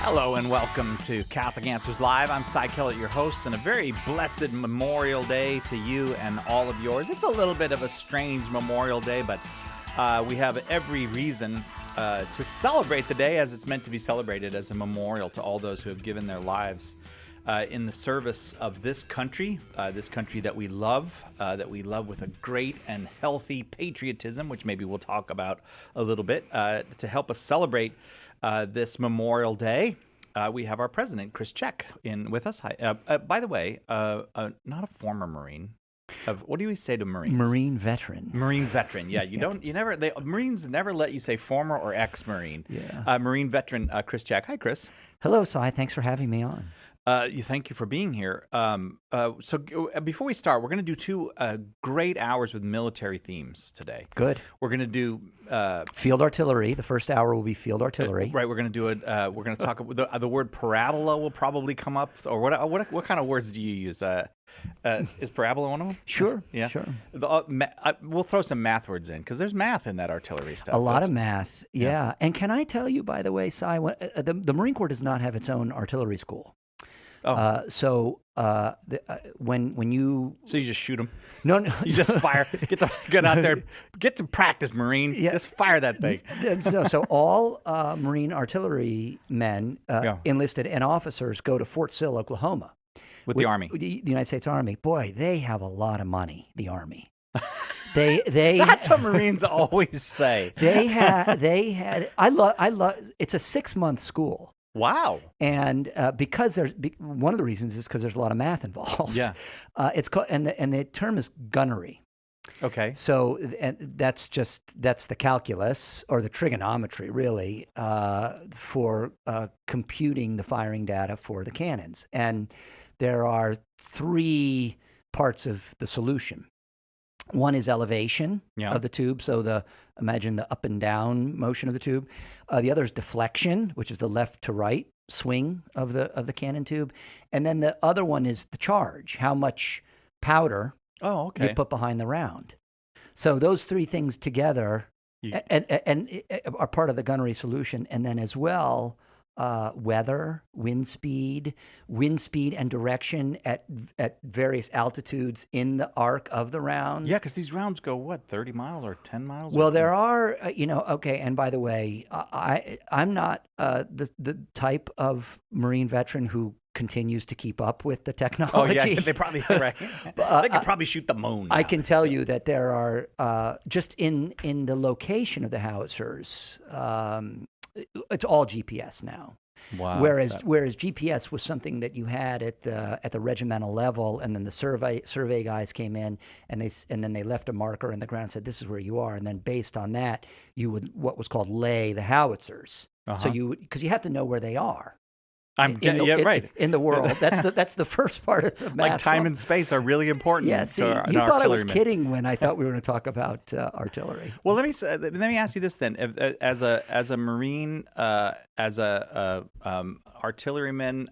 Hello and welcome to Catholic Answers Live. I'm Cy Kellett, your host, and a very blessed Memorial Day to you and all of yours. It's a little bit of a strange Memorial Day, but we have every reason to celebrate the day as it's meant to be celebrated, as a memorial to all those who have given their lives in the service of this country that we love with a great and healthy patriotism, which maybe we'll talk about a little bit, to help us celebrate this Memorial Day. We have our president, Chris Check, in with us. Hi. By the way, not a former Marine. What do you say to Marines? Marine veteran. Marine veteran. Yeah, Marines never let you say former or ex-Marine. Yeah. Marine veteran, Chris Check. Hi, Chris. Hello, Cy. Thanks for having me on. Thank you for being here. So before we start, we're going to do two great hours with military themes today. Good. We're going to do field artillery. The first hour will be field artillery. Right. We're going to do it. We're going to talk. The word parabola will probably come up. Or what kind of words do you use? Is parabola one of them? Sure. Yeah. Sure. We'll throw some math words in because there's math in that artillery stuff. A lot of math. Yeah. And can I tell you, by the way, Cy, the Marine Corps does not have its own artillery school. Oh. When you... So you just shoot them? No. You just fire. Get out there. Get to practice, Marine. Yeah. Just fire that thing. So all Marine artillery men enlisted and officers go to Fort Sill, Oklahoma. With the Army. The United States Army. Boy, they have a lot of money, the Army. They That's what Marines always say. I love it's a 6-month school. Wow. And because one of the reasons is because there's a lot of math involved. Yeah. It's called, and the term is gunnery. Okay. So that's the calculus or the trigonometry really for computing the firing data for the cannons. And there are 3 parts of the solution. One is elevation of the tube, so imagine the up and down motion of the tube. The other is deflection, which is the left to right swing of the cannon tube, and then the other one is the charge, how much powder you put behind the round. So those 3 things together and are part of the gunnery solution, and then as well. Weather, wind speed and direction at various altitudes in the arc of the round. Yeah, because these rounds go, 30 miles or 10 miles? Well, there are, and by the way, I'm not the type of Marine veteran who continues to keep up with the technology. Oh, yeah, they probably, right. They could probably shoot the moon now. I can tell you that there are, just in the location of the howitzers, it's all GPS now. Wow. Whereas GPS was something that you had at the regimental level, and then the survey guys came in and then they left a marker in the ground and said, this is where you are, and then based on that you would what was called lay the howitzers. So because you have to know where they are. Right. In the world, that's the first part of the math. Like time and space are really important. Yeah, see, you thought I was kidding when I thought we were going to talk about artillery. Well, let me ask you this then: as a Marine, as a artilleryman,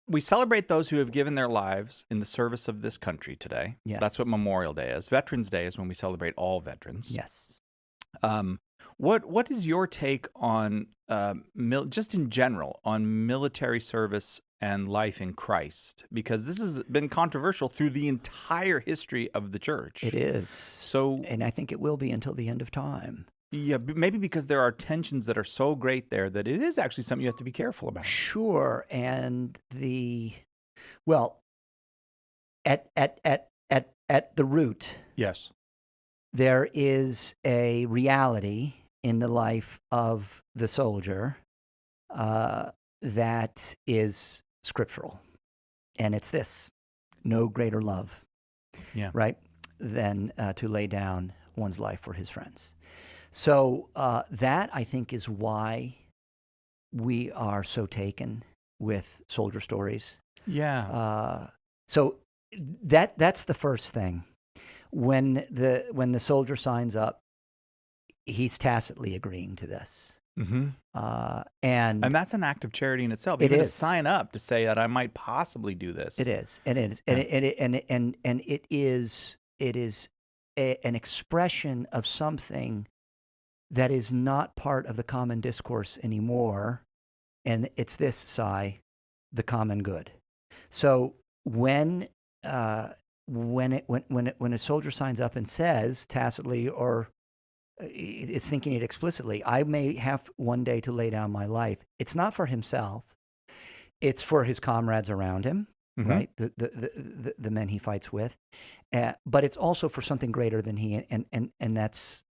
we celebrate those who have given their lives in the service of this country today. Yes, that's what Memorial Day is. Veterans Day is when we celebrate all veterans. Yes. What is your take on just in general on military service and life in Christ? Because this has been controversial through the entire history of the church. It is. So, and I think it will be until the end of time. Yeah, maybe because there are tensions that are so great there that it is actually something you have to be careful about. Sure, and at the root, yes, there is a reality in the life of the soldier that is scriptural. And it's this: no greater love, right, than to lay down one's life for his friends. So that, I think, is why we are so taken with soldier stories. Yeah. So that's the first thing. When the soldier signs up, he's tacitly agreeing to this. Mm-hmm. And that's an act of charity in itself. It Even is. to sign up to say that I might possibly do this. It is, and it is, and it is an expression of something that is not part of the common discourse anymore, and it's this, Cy, the common good. So when a soldier signs up and says tacitly or is thinking it explicitly, I may have one day to lay down my life, it's not for himself. It's for his comrades around him, right? The men he fights with. But it's also for something greater than he, and that's,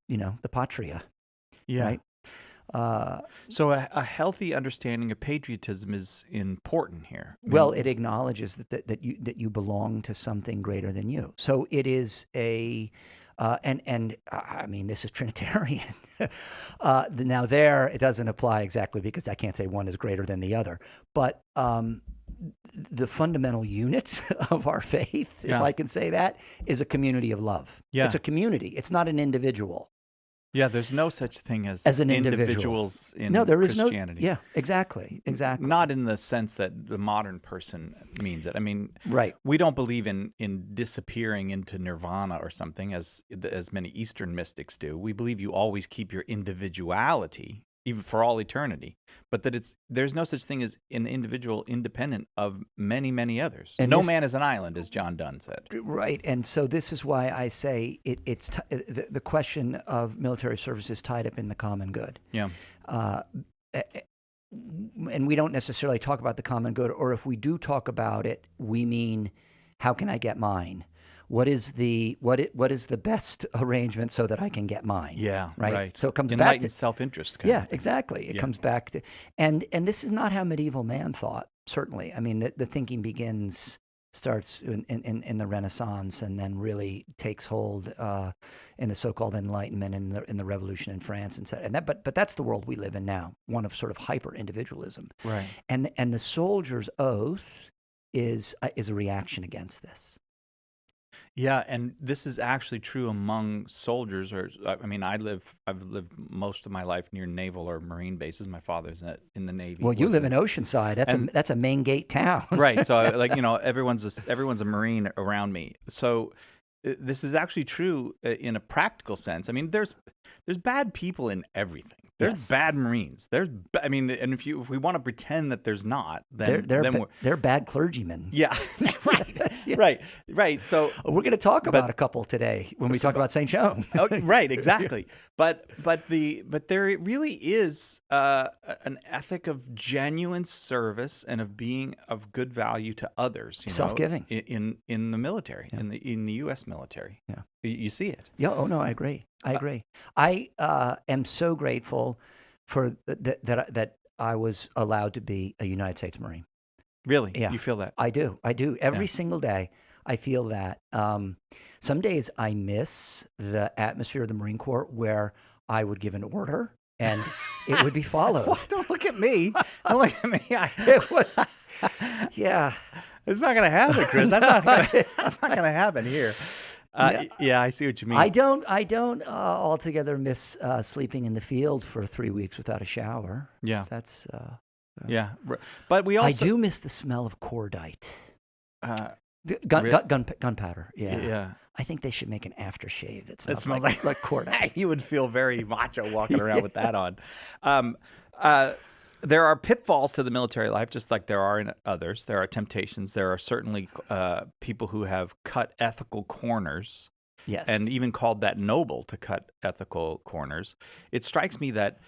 the patria. Yeah. Right? So a healthy understanding of patriotism is important here. Well, it acknowledges that you belong to something greater than you. So it is a I mean, this is Trinitarian. Now there, it doesn't apply exactly because I can't say one is greater than the other. But the fundamental unit of our faith, if I can say that, is a community of love. Yeah. It's a community. It's not an individual. Yeah, there's no such thing as an individuals in there is Christianity. Yeah, exactly. Not in the sense that the modern person means it. I mean, right. We don't believe in disappearing into nirvana or something, as many Eastern mystics do. We believe you always keep your individuality, even for all eternity, but that there's no such thing as an individual independent of many, many others. And no man is an island, as John Donne said. Right, and so this is why I say it's the question of military service is tied up in the common good. Yeah. And we don't necessarily talk about the common good, or if we do talk about it, we mean, how can I get mine? What is the best arrangement so that I can get mine? Yeah, right. So it comes enlightened back to self-interest. Exactly. It comes back to, and this is not how medieval man thought. Certainly, I mean the thinking starts in the Renaissance, and then really takes hold in the so-called Enlightenment and in the Revolution in France, but that's the world we live in now, one of sort of hyper individualism. Right. And the soldier's oath is a reaction against this. Yeah, and this is actually true among soldiers. I've lived most of my life near naval or marine bases. My father's in the Navy. Well, you live in Oceanside. That's a main gate town. Right. So everyone's a Marine around me. So this is actually true in a practical sense. I mean, there's bad people in everything. There's bad Marines. And if we want to pretend that there's not, then they're bad clergymen. Yeah, right, right. So we're going to talk about a couple today when we talk about St. Joan. Right, exactly. But there really is an ethic of genuine service and of being of good value to others. Self-giving in the military, in the U.S. military. Yeah. You see it. Yeah. Oh no, I agree. I am so grateful for that I was allowed to be a United States Marine. Really? Yeah. You feel that? I do. Every single day, I feel that. Some days I miss the atmosphere of the Marine Corps where I would give an order and it would be followed. Well, don't look at me. Don't look at me. It was. Yeah. It's not going to happen, Chris. That's not going to happen here. Yeah, I see what you mean. I don't altogether miss sleeping in the field for 3 weeks without a shower. Yeah, that's yeah. But we also I do miss the smell of cordite, gunpowder. Yeah. I think they should make an aftershave that smells like cordite. You would feel very macho walking around with that on. There are pitfalls to the military life, just like there are in others. There are temptations. There are certainly people who have cut ethical corners, and even called that noble to cut ethical corners. It strikes me that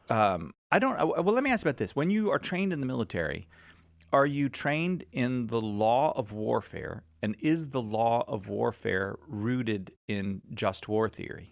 well, let me ask you about this. When you are trained in the military, are you trained in the law of warfare, and is the law of warfare rooted in just war theory?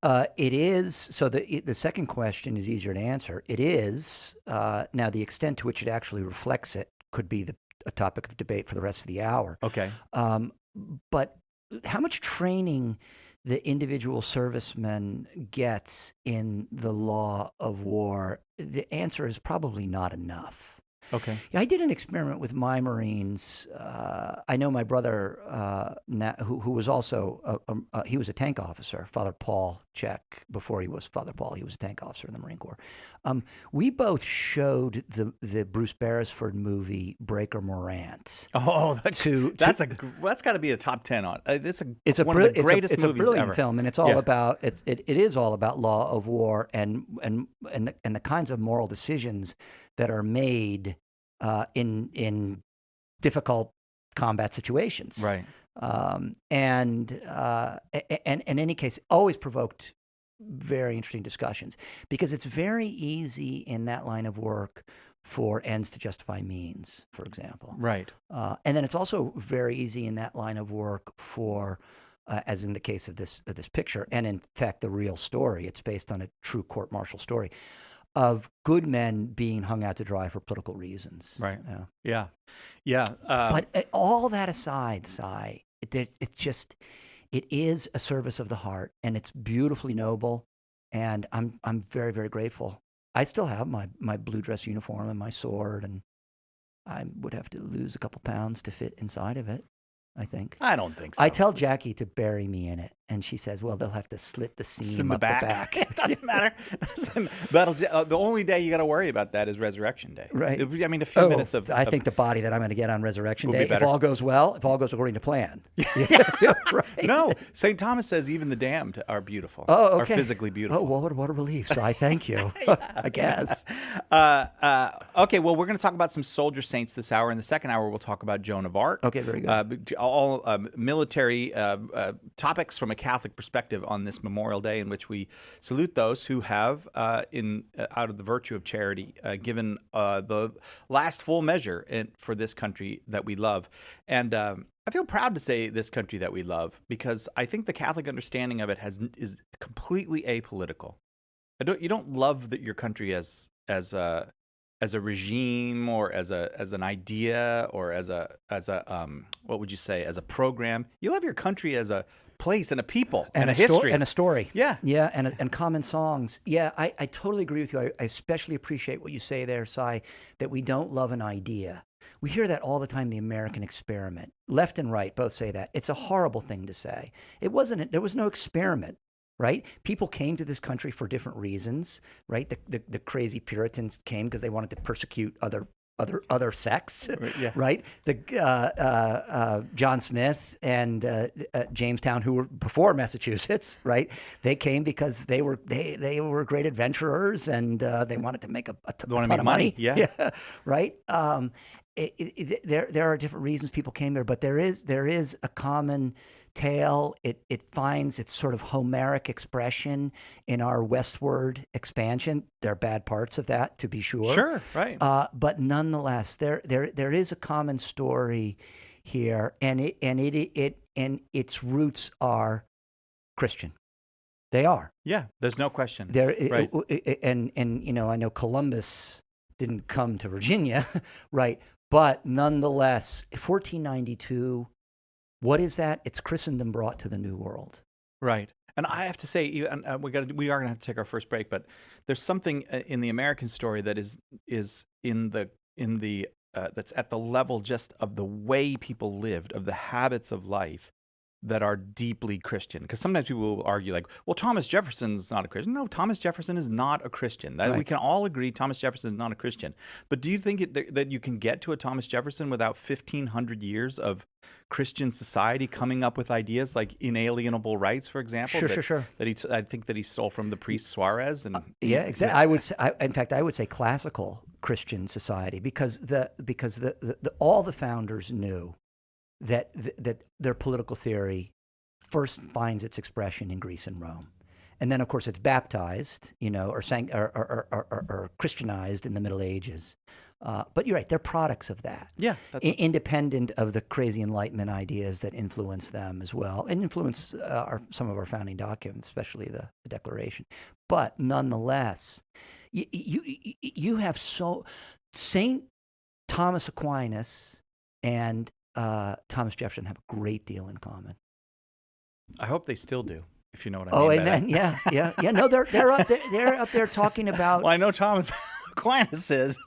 It is. So the second question is easier to answer. It is. Now, the extent to which it actually reflects it could be a topic of debate for the rest of the hour. Okay. But how much training the individual serviceman gets in the law of war, the answer is probably not enough. Okay. Yeah, I did an experiment with my Marines. I know my brother, who was also he was a tank officer, Father Paul Check. Before he was Father Paul, he was a tank officer in the Marine Corps. We both showed the Bruce Beresford movie Breaker Morant. Oh, that's got to be a top 10 on. It's one of the greatest it's movies a brilliant ever. film, and it's all about it is all about law of war and the kinds of moral decisions that are made in difficult combat situations. Right. And in any case, always provoked very interesting discussions, because it's very easy in that line of work for ends to justify means, for example. Right. And then it's also very easy in that line of work for, as in the case of this picture, and in fact the real story, it's based on a true court-martial story, of good men being hung out to dry for political reasons. Right. Yeah. But all that aside, Cy, it is a service of the heart, and it's beautifully noble, and I'm very, very grateful. I still have my blue dress uniform and my sword, and I would have to lose a couple pounds to fit inside of it, I think. I don't think so. I tell Jackie to bury me in it, and she says, well, they'll have to slit the seam up the back. It doesn't matter. The only day you got to worry about that is Resurrection Day. Right. I mean, a few minutes of... I think the body that I'm going to get on Resurrection Day, if all goes well, if all goes according to plan. Right. No, St. Thomas says even the damned are beautiful. Oh, okay. Are physically beautiful. Oh, what a relief. So I thank you, I guess. Okay, well, we're going to talk about some soldier saints this hour. In the second hour, we'll talk about Joan of Arc. Okay, very good. All military topics from a Catholic perspective on this Memorial Day, in which we salute those who have, out of the virtue of charity, given the last full measure for this country that we love. And I feel proud to say this country that we love, because I think the Catholic understanding of it is completely apolitical. You don't love your country as a regime, or as an idea, or as a what would you say, as a program. You love your country as a place and a people and a history and a story. Yeah, and common songs. Yeah, I totally agree with you. I especially appreciate what you say there, Cy, that we don't love an idea. We hear that all the time, the American experiment. Left and right both say that. It's a horrible thing to say. There was no experiment, right? People came to this country for different reasons, right? The crazy Puritans came because they wanted to persecute other sects, right? John Smith and Jamestown, who were before Massachusetts, right? They came because they were great adventurers, and they wanted to make a ton of money. Yeah. Right. There are different reasons people came there, but there is a common tale. It finds its sort of Homeric expression in our westward expansion. There are bad parts of that, to be sure. Sure, right. But nonetheless, there is a common story here, and its roots are Christian. They are. Yeah, there's no question. Right. And I know Columbus didn't come to Virginia, right? But nonetheless, 1492. What is that? It's Christendom brought to the New World. Right. And I have to say, we are going to have to take our first break, but there's something in the American story that is in the that's at the level just of the way people lived, of the habits of life, that are deeply Christian. Because sometimes people will argue like, well, Thomas Jefferson's not a Christian. No, Thomas Jefferson is not a Christian. Right. We can all agree Thomas Jefferson is not a Christian. But do you think that you can get to a Thomas Jefferson without 1,500 years of Christian society coming up with ideas like inalienable rights, for example? Sure. I think that he stole from the priest Suarez. And yeah, exactly. I would say classical Christian society, because all the founders knew that their political theory first finds its expression in Greece and Rome, and then of course it's baptized, or Christianized in the Middle Ages. But you're right; they're products of that. Yeah, independent of the crazy Enlightenment ideas that influence them as well, and influence some of our founding documents, especially the Declaration. But nonetheless, you have Saint Thomas Aquinas and Thomas Jefferson have a great deal in common. I hope they still do, if you know what I mean. Oh, amen. Yeah. No, they're up there talking about. Well, I know Thomas Aquinas is.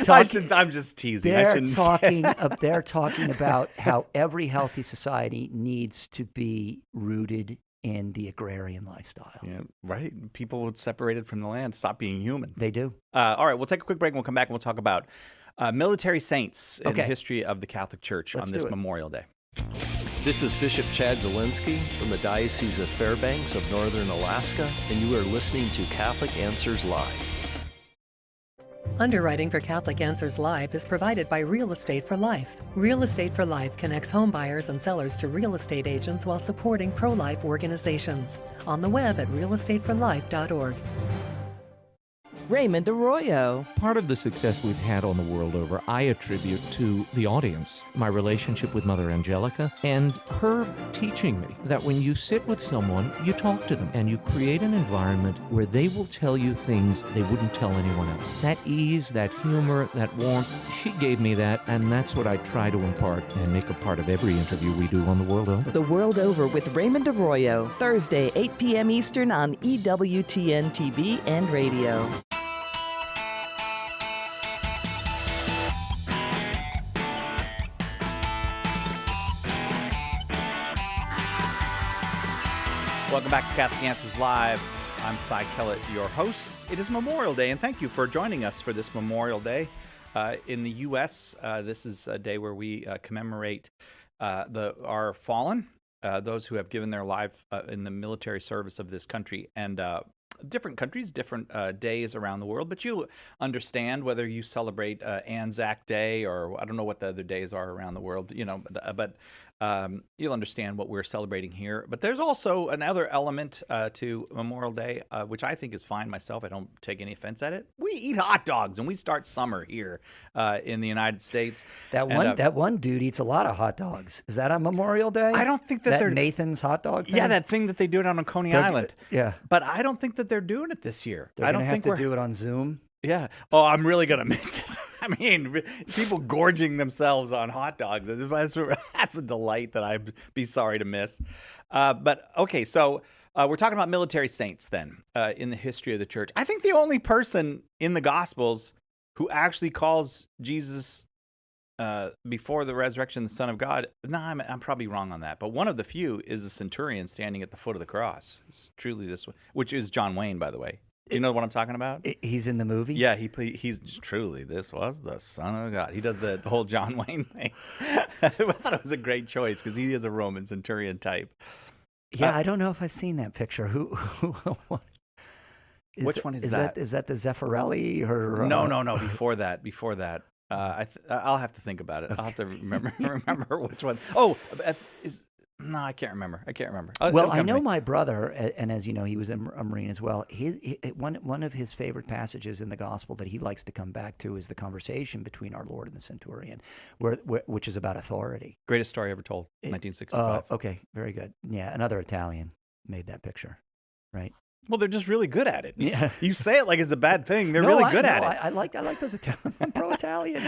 I'm just teasing. They're talking about how every healthy society needs to be rooted in the agrarian lifestyle. Yeah, right. People separated from the land stop being human. They do. All right, we'll take a quick break and we'll come back and we'll talk about military saints in the Okay. history of the Catholic Church on this Memorial Day. This is Bishop Chad Zielinski from the Diocese of Fairbanks of Northern Alaska, and you are listening to Catholic Answers Live. Underwriting for Catholic Answers Live is provided by Real Estate for Life. Real Estate for Life connects home buyers and sellers to real estate agents while supporting pro-life organizations. On the web at realestateforlife.org. Raymond Arroyo. Part of the success we've had on the world over, I attribute to the audience, my relationship with Mother Angelica, and her teaching me that when you sit with someone, you talk to them, and you create an environment where they will tell you things they wouldn't tell anyone else. That ease, that humor, that warmth, she gave me that, and that's what I try to impart and make a part of every interview we do on the world over. The World Over with Raymond Arroyo, Thursday, 8 p.m. Eastern on EWTN TV and radio. Welcome back to Catholic Answers Live. I'm Cy Kellett, your host. It is Memorial Day, and thank you for joining us for this Memorial Day. In the U.S., this is a day where we commemorate our fallen, those who have given their life in the military service of this country. And different countries, different days around the world, but you'll understand whether you celebrate Anzac Day or I don't know what the other days are around the world, but you'll understand what we're celebrating here. But there's also another element to Memorial Day, which I think is fine myself. I don't take any offense at it. We eat hot dogs, and we start summer here in the United States. That one dude eats a lot of hot dogs. Is that on Memorial Day? I don't think that they're Nathan's hot dog thing? Yeah, that thing that they do it on Coney Island. Yeah, but I don't think that they're doing it this year. I don't think to do it on Zoom. Yeah. Oh, I'm really gonna miss it. I mean, people gorging themselves on hot dogs. That's a delight that I'd be sorry to miss. But okay, so we're talking about military saints then in the history of the church. I think the only person in the Gospels who actually calls Jesus before the resurrection the Son of God. No, I'm probably wrong on that. But one of the few is a centurion standing at the foot of the cross. It's truly this one, which is John Wayne, by the way. Do you know what I'm talking about? He's in the movie? Yeah, he's truly, this was the Son of God. He does the whole John Wayne thing. I thought it was a great choice because he is a Roman centurion type. Yeah, I don't know if I've seen that picture. Which one is that? Is that the Zeffirelli? Or No. Before that. I'll have to think about it. I'll have to remember which one. Oh, no, I can't remember. Well, I know my brother, and as you know, he was a Marine as well. One of his favorite passages in the Gospel that he likes to come back to is the conversation between our Lord and the centurion, which is about authority. Greatest story ever told, 1965. Okay, very good. Yeah, another Italian made that picture, right? Well, they're just really good at it. Yeah. You say it like it's a bad thing. They're really good at it. I like those Italian. I'm pro-Italian.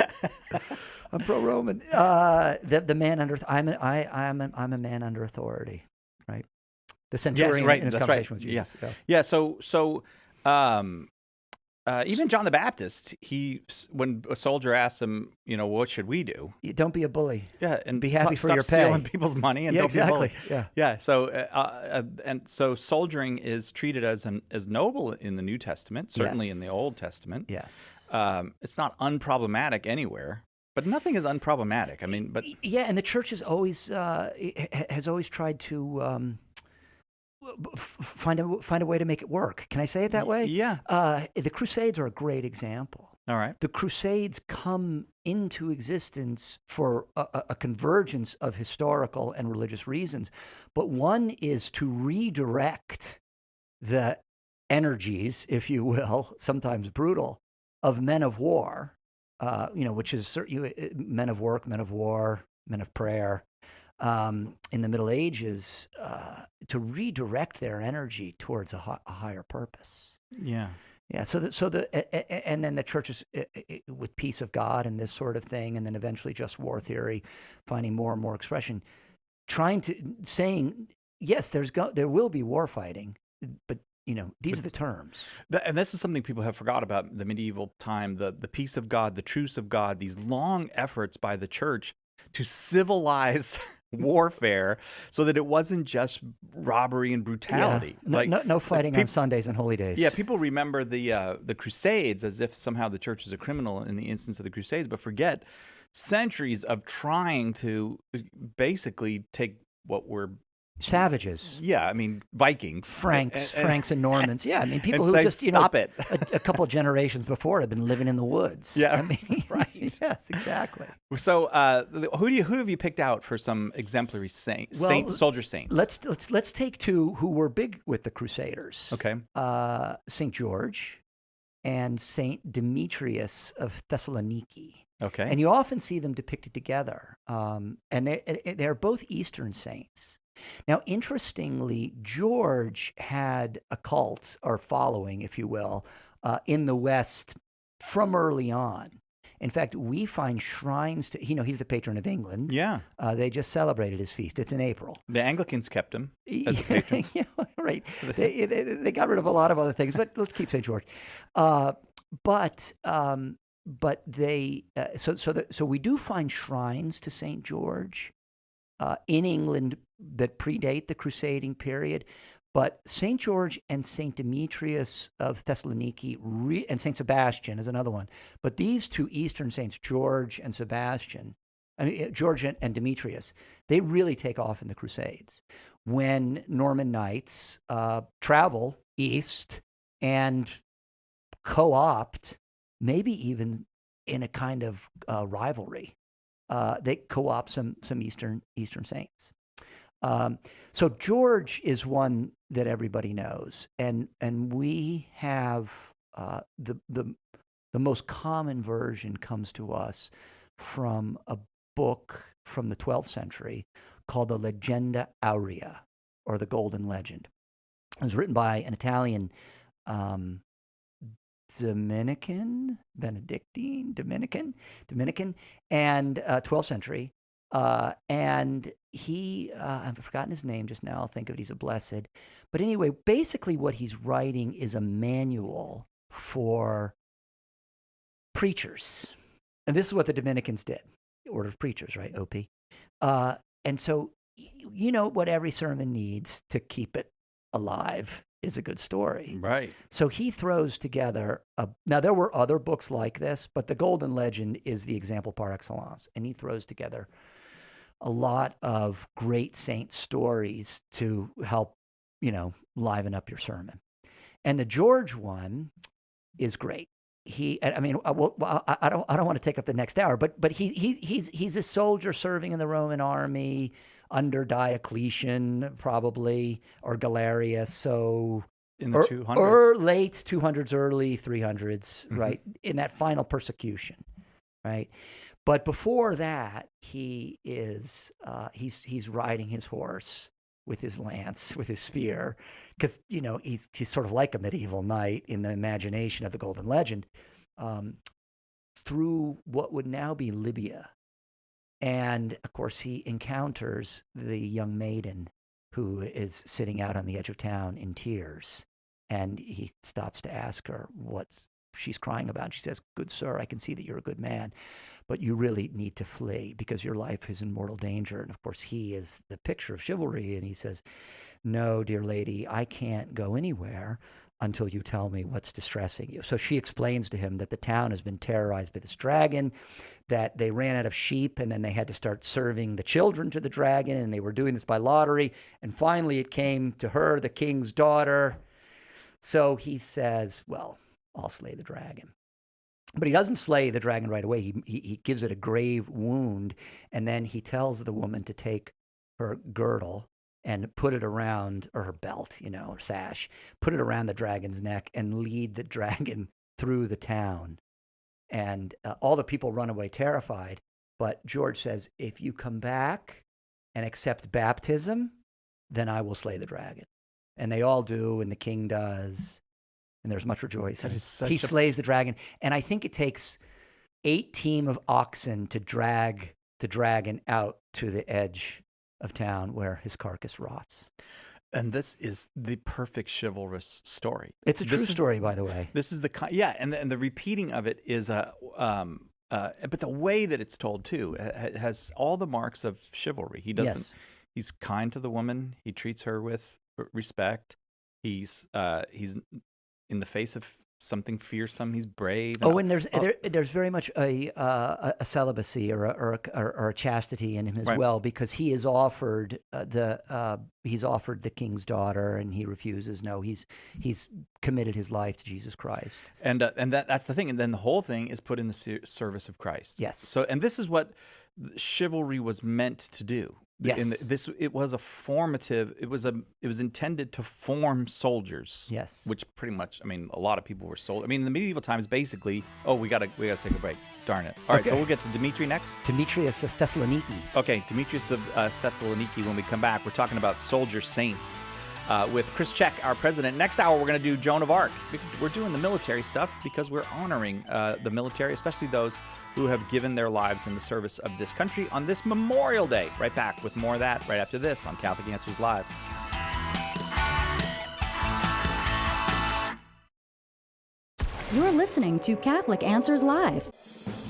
I'm pro-Roman. The man under. I'm a man under authority, right? The centurion. Yes, right. In his That's conversation right. with Jesus. Yeah. So even John the Baptist, when a soldier asks him, what should we do? Don't be a bully. Yeah, and be happy for stop your pay. stealing people's money and don't be a bully. Yeah. So soldiering is treated as noble in the New Testament, certainly in the Old Testament. Yes. It's not unproblematic anywhere. But nothing is unproblematic. I mean, but and the church has always tried to find a way to make it work. Can I say it that way? Yeah. The Crusades are a great example. All right. The Crusades come into existence for a convergence of historical and religious reasons, but one is to redirect the energies, if you will, sometimes brutal, of men of war, which is men of work, men of war, men of prayer, in the Middle Ages, to redirect their energy towards a higher purpose. Yeah. Yeah. And then the churches with peace of God and this sort of thing, and then eventually just war theory, finding more and more expression, saying yes, there will be war fighting, but these are the terms. And this is something people have forgot about the medieval time, the peace of God, the truce of God, these long efforts by the church to civilize warfare so that it wasn't just robbery and brutality. Yeah. No fighting on Sundays and holy days. Yeah, people remember the Crusades as if somehow the church is a criminal in the instance of the Crusades, but forget centuries of trying to basically take what were savages. Yeah, I mean Vikings, Franks and Normans. Yeah, I mean people who say, just stop it. a couple of generations before had been living in the woods. Yeah, I mean, right. Yes, exactly. So, who have you picked out for some exemplary soldier saints? Let's take two who were big with the Crusaders. Okay. Saint George and Saint Demetrius of Thessaloniki. Okay. And you often see them depicted together. And they're both Eastern saints. Now, interestingly, George had a cult or following, if you will, in the West from early on. In fact, we find shrines to, he's the patron of England. Yeah. They just celebrated his feast. It's in April. The Anglicans kept him as a patron. Yeah, right. They got rid of a lot of other things, but let's keep St. George. But they, so we do find shrines to St. George in England that predate the crusading period, but St. George and St. Demetrius of Thessaloniki and St. Sebastian is another one. But these two Eastern saints, George and Sebastian, George and Demetrius, they really take off in the Crusades when Norman knights travel east and co-opt, maybe even in a kind of rivalry. They co-opt some Eastern saints. So George is one that everybody knows, and we have the most common version comes to us from a book from the 12th century called the Legenda Aurea, or the Golden Legend. It was written by an Italian Dominican, and 12th century. And he, I've forgotten his name just now. I'll think of it. He's a blessed. But anyway, basically what he's writing is a manual for preachers. And this is what the Dominicans did. Order of Preachers, right? OP. And so, what every sermon needs to keep it alive is a good story. Right. So he throws together now there were other books like this, but the Golden Legend is the example par excellence. And he throws together a lot of great saint stories to help, liven up your sermon. And the George one is great. I don't want to take up the next hour, but he's a soldier serving in the Roman army under Diocletian, probably, or Galerius. So in the 200s, late 200s, early 300s, mm-hmm. right? In that final persecution, right? But before that, he is he's riding his horse with his lance, with his spear, because he's sort of like a medieval knight in the imagination of the Golden Legend, through what would now be Libya. And of course, he encounters the young maiden who is sitting out on the edge of town in tears. And he stops to ask her what she's crying about. She says, "Good sir, I can see that you're a good man, but you really need to flee because your life is in mortal danger." And of course, he is the picture of chivalry. And he says, "No, dear lady, I can't go anywhere until you tell me what's distressing you." So she explains to him that the town has been terrorized by this dragon, that they ran out of sheep, and then they had to start serving the children to the dragon, and they were doing this by lottery. And finally it came to her, the king's daughter. So he says, "Well, I'll slay the dragon." But he doesn't slay the dragon right away. He gives it a grave wound, and then he tells the woman to take her girdle and put it around, or her belt, or sash, put it around the dragon's neck and lead the dragon through the town. And all the people run away terrified. But George says, "If you come back and accept baptism, then I will slay the dragon." And they all do, and the king does. And there's much rejoicing. He slays the dragon. And I think it takes 8 team of oxen to drag the dragon out to the edge of town where his carcass rots. And this is the perfect chivalrous story. It's a true story, by the way. This is and the repeating of it is but the way that it's told too has all the marks of chivalry. He doesn't. Yes. He's kind to the woman. He treats her with respect. He's in the face of something fearsome. He's brave. And there's very much a celibacy or a chastity in him as well, because he is offered he's offered the king's daughter and he refuses. No, he's committed his life to Jesus Christ. And that's the thing. And then the whole thing is put in the service of Christ. Yes. So and this is what chivalry was meant to do. Yes. It was a formative. It was intended to form soldiers. Yes. Which pretty much, I mean, a lot of people were soldiers. I mean, in the medieval times, basically. Oh, we gotta take a break. Darn it. All right, so we'll get to Dimitri next. Demetrius of Thessaloniki. Okay, Demetrius of Thessaloniki. When we come back, we're talking about soldier saints with Chris Check, our president. Next hour, we're going to do Joan of Arc. We're doing the military stuff because we're honoring the military, especially those who have given their lives in the service of this country on this Memorial Day. Right back with more of that right after this on Catholic Answers Live. You're listening to Catholic Answers Live.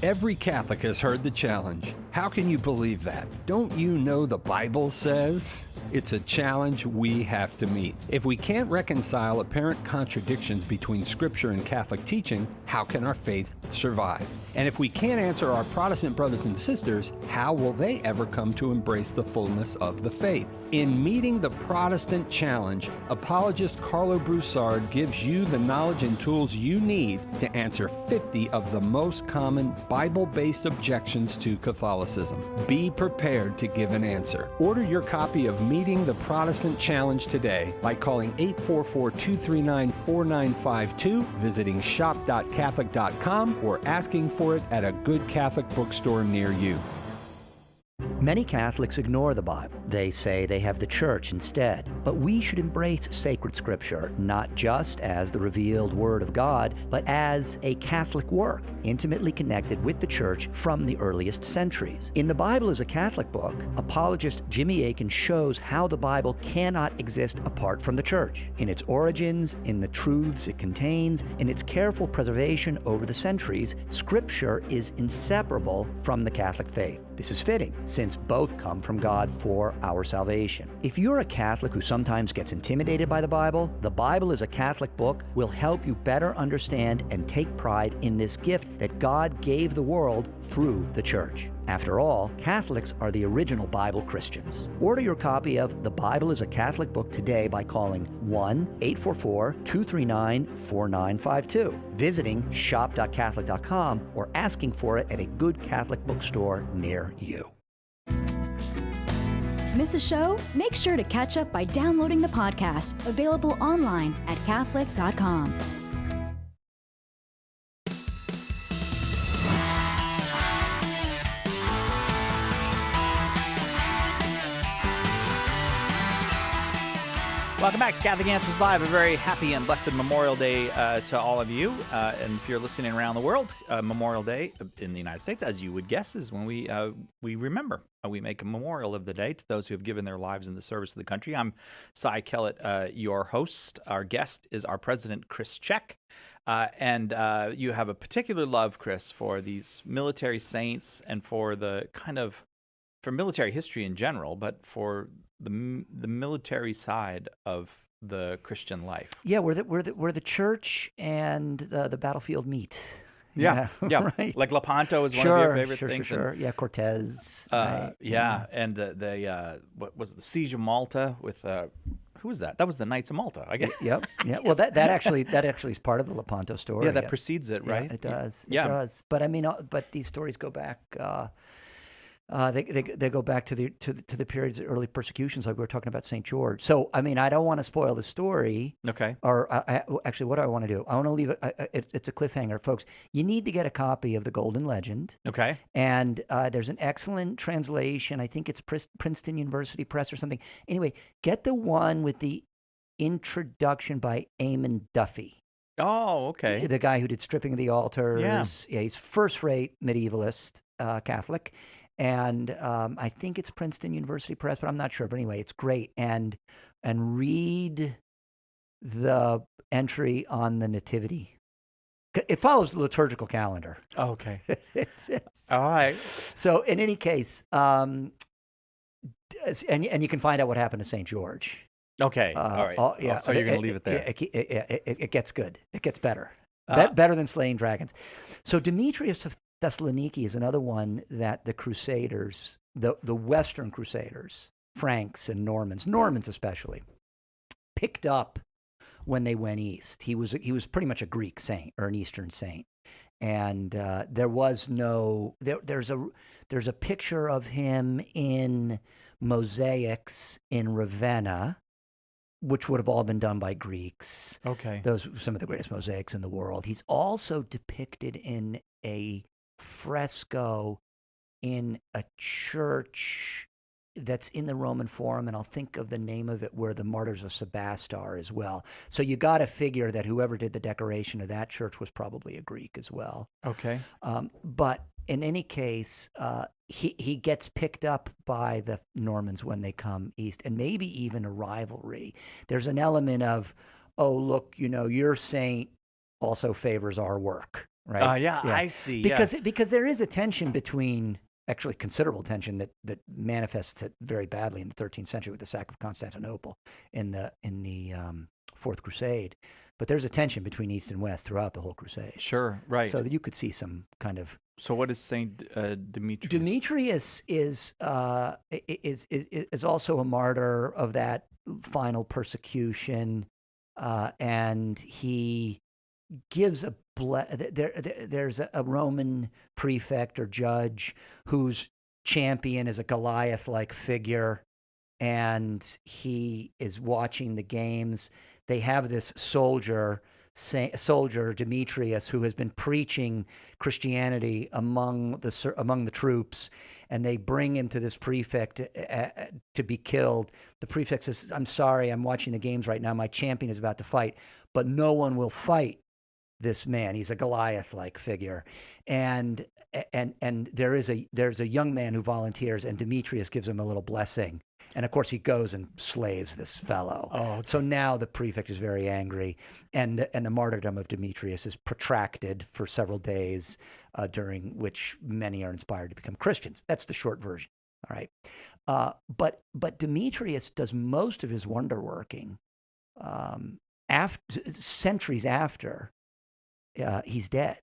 Every Catholic has heard the challenge. How can you believe that? Don't you know the Bible says? It's a challenge we have to meet. If we can't reconcile apparent contradictions between Scripture and Catholic teaching, how can our faith survive? And if we can't answer our Protestant brothers and sisters, how will they ever come to embrace the fullness of the faith? In meeting the Protestant challenge, apologist Carlo Broussard gives you the knowledge and tools you need to answer 50 of the most common Bible-based objections to Catholicism. Be prepared to give an answer. Order your copy of Meeting the Protestant Challenge today by calling 844-239-4952, visiting shop.catholic.com, or asking for it at a good Catholic bookstore near you. Many Catholics ignore the Bible. They say they have the Church instead. But we should embrace sacred Scripture, not just as the revealed Word of God, but as a Catholic work, intimately connected with the Church from the earliest centuries. In The Bible as a Catholic Book, apologist Jimmy Akin shows how the Bible cannot exist apart from the Church, in its origins, in the truths it contains, in its careful preservation over the centuries. Scripture is inseparable from the Catholic faith. This is fitting, since both come from God for our salvation. If you're a Catholic who sometimes gets intimidated by the Bible as a Catholic Book will help you better understand and take pride in this gift that God gave the world through the Church. After all, Catholics are the original Bible Christians. Order your copy of The Bible as a Catholic Book today by calling 1-844-239-4952, visiting shop.catholic.com, or asking for it at a good Catholic bookstore near you. Miss a show? Make sure to catch up by downloading the podcast, available online at Catholic.com. Welcome back to Catholic Answers Live. A very happy and blessed Memorial Day to all of you. And if you're listening around the world, Memorial Day in the United States, as you would guess, is when we remember. We make a memorial of the day to those who have given their lives in the service of the country. I'm Cy Kellett, your host. Our guest is our president, Chris Check. And you have a particular love, Chris, for these military saints and for for military history in general, but for the military side of the Christian life. Yeah, where the Church and the battlefield meet. Yeah. Right. Like Lepanto is one of your favorite things. Sure. Yeah, Cortez. Right. Yeah, and what was it, the Siege of Malta with who was that? That was the Knights of Malta, I guess. Yep. Yeah. Well, that actually is part of the Lepanto story. Yeah, that precedes it, right? Yeah, it does. Yeah. It does. But I mean, but these stories go back. They go back to the periods of early persecutions, like we were talking about St. George. So, I mean, I don't want to spoil the story. Okay. Or actually, what do I want to do? I want to leave it. It's a cliffhanger, folks. You need to get a copy of The Golden Legend. Okay. And there's an excellent translation. I think it's Princeton University Press or something. Anyway, get the one with the introduction by Eamon Duffy. Oh, okay. The guy who did Stripping of the Altars. Yeah, he's first-rate medievalist Catholic. And I think it's Princeton University Press, but I'm not sure. But anyway, it's great. And and read the entry on the Nativity. It follows the liturgical calendar. Okay. It's All right. So in any case, and you can find out what happened to St. George. Okay. All right. Yeah. So you're going to leave it there. It gets good. It gets better. Uh, Better than slaying dragons. So Demetrius of Thessaloniki is another one that the Crusaders, the Western Crusaders, Franks and Normans especially, picked up when they went east. He was pretty much a Greek saint or an Eastern saint, and there was no there's a picture of him in mosaics in Ravenna, which would have all been done by Greeks. Okay. Those are some of the greatest mosaics in the world. He's also depicted in a fresco in a church that's in the Roman Forum, and I'll think of the name of it, where the Martyrs of Sebastian are as well. So you got to figure that whoever did the decoration of that church was probably a Greek as well. Okay. But in any case, he gets picked up by the Normans when they come east, and maybe even a rivalry. There's an element of, oh, look, your saint also favors our work, right? Yeah, I see. Because there is a tension between, actually considerable tension that manifests it very badly in the 13th century with the sack of Constantinople in the Fourth Crusade. But there's a tension between East and West throughout the whole crusade. Sure, right. So that you could see some kind of. So what is Saint Demetrius? Demetrius is also a martyr of that final persecution, and he gives there's a Roman prefect or judge whose champion is a Goliath-like figure, and he is watching the games. They have this soldier Demetrius, who has been preaching Christianity among the troops, and they bring him to this prefect to be killed. The prefect says, "I'm sorry, I'm watching the games right now. My champion is about to fight, but no one will fight this man. He's a Goliath-like figure." And there's a young man who volunteers, and Demetrius gives him a little blessing. And of course, he goes and slays this fellow. Oh, okay. So now the prefect is very angry, and the martyrdom of Demetrius is protracted for several days, during which many are inspired to become Christians. That's the short version. All right, but Demetrius does most of his wonder working centuries after he's dead.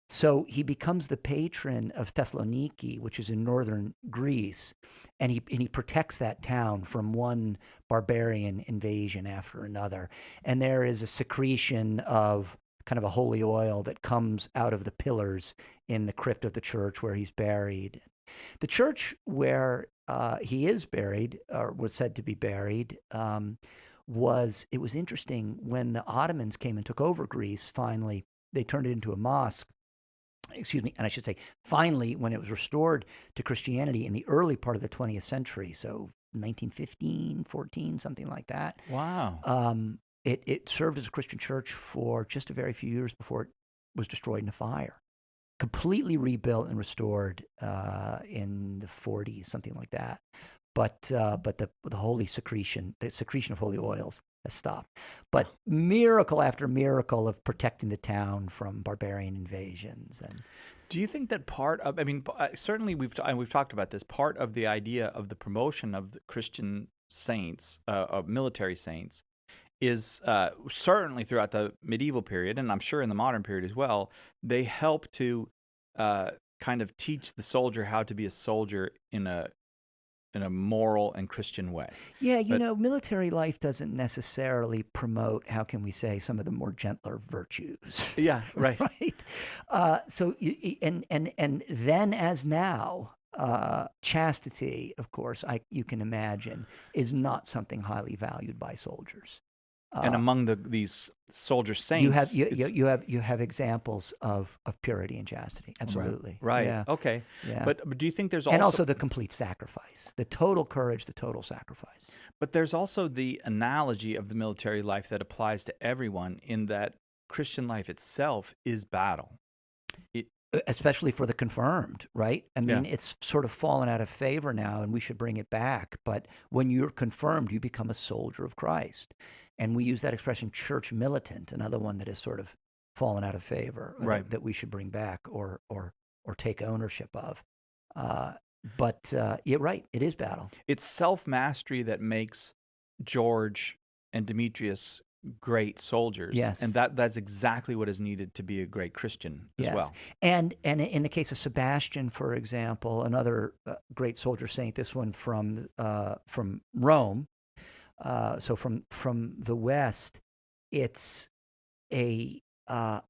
So he becomes the patron of Thessaloniki, which is in northern Greece, and he protects that town from one barbarian invasion after another. And there is a secretion of kind of a holy oil that comes out of the pillars in the crypt of the church where he's buried. The church where he is buried, or was said to be buried, was interesting. When the Ottomans came and took over Greece, finally, they turned it into a mosque. And I should say, finally, when it was restored to Christianity in the early part of the 20th century, so 1915, 14, something like that. Wow. It served as a Christian church for just a very few years before it was destroyed in a fire. Completely rebuilt and restored in the 40s, something like that. But the holy secretion, the secretion of holy oils, has stopped. But miracle after miracle of protecting the town from barbarian invasions. And do you think that part of, certainly we've talked about this, part of the idea of the promotion of the Christian saints, of military saints, is certainly throughout the medieval period, and I'm sure in the modern period as well, they help to kind of teach the soldier how to be a soldier in a moral and Christian way. Yeah, military life doesn't necessarily promote, how can we say, some of the more gentler virtues. Yeah, right. Right. So, and then as now, chastity, of course, you can imagine, is not something highly valued by soldiers. And among these soldier saints, you have examples of purity and chastity. Absolutely. Right. Yeah. Okay. Yeah. But do you think there's also the complete sacrifice, the total courage, the total sacrifice? But there's also the analogy of the military life that applies to everyone, in that Christian life itself is battle. especially for the confirmed, right? I mean, it's sort of fallen out of favor now, and we should bring it back. But when you're confirmed, you become a soldier of Christ. And we use that expression, church militant, another one that has sort of fallen out of favor, that we should bring back or take ownership of. But you're right, it is battle. It's self-mastery that makes George and Demetrius great soldiers. Yes. And that's exactly what is needed to be a great Christian as well. And in the case of Sebastian, for example, another great soldier saint, this one from Rome, so from the West, it's a how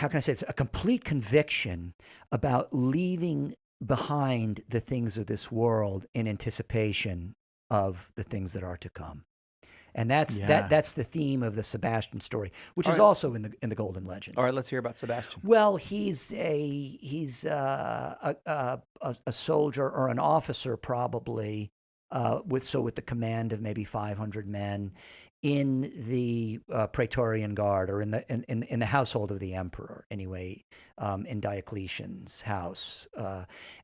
can I say it's a complete conviction about leaving behind the things of this world in anticipation of the things that are to come. And that's the theme of the Sebastian story, which is also in the Golden Legend. All right, let's hear about Sebastian. Well, he's a soldier or an officer probably with the command of maybe 500 men in the Praetorian Guard, or in the household of the emperor, anyway, in Diocletian's house,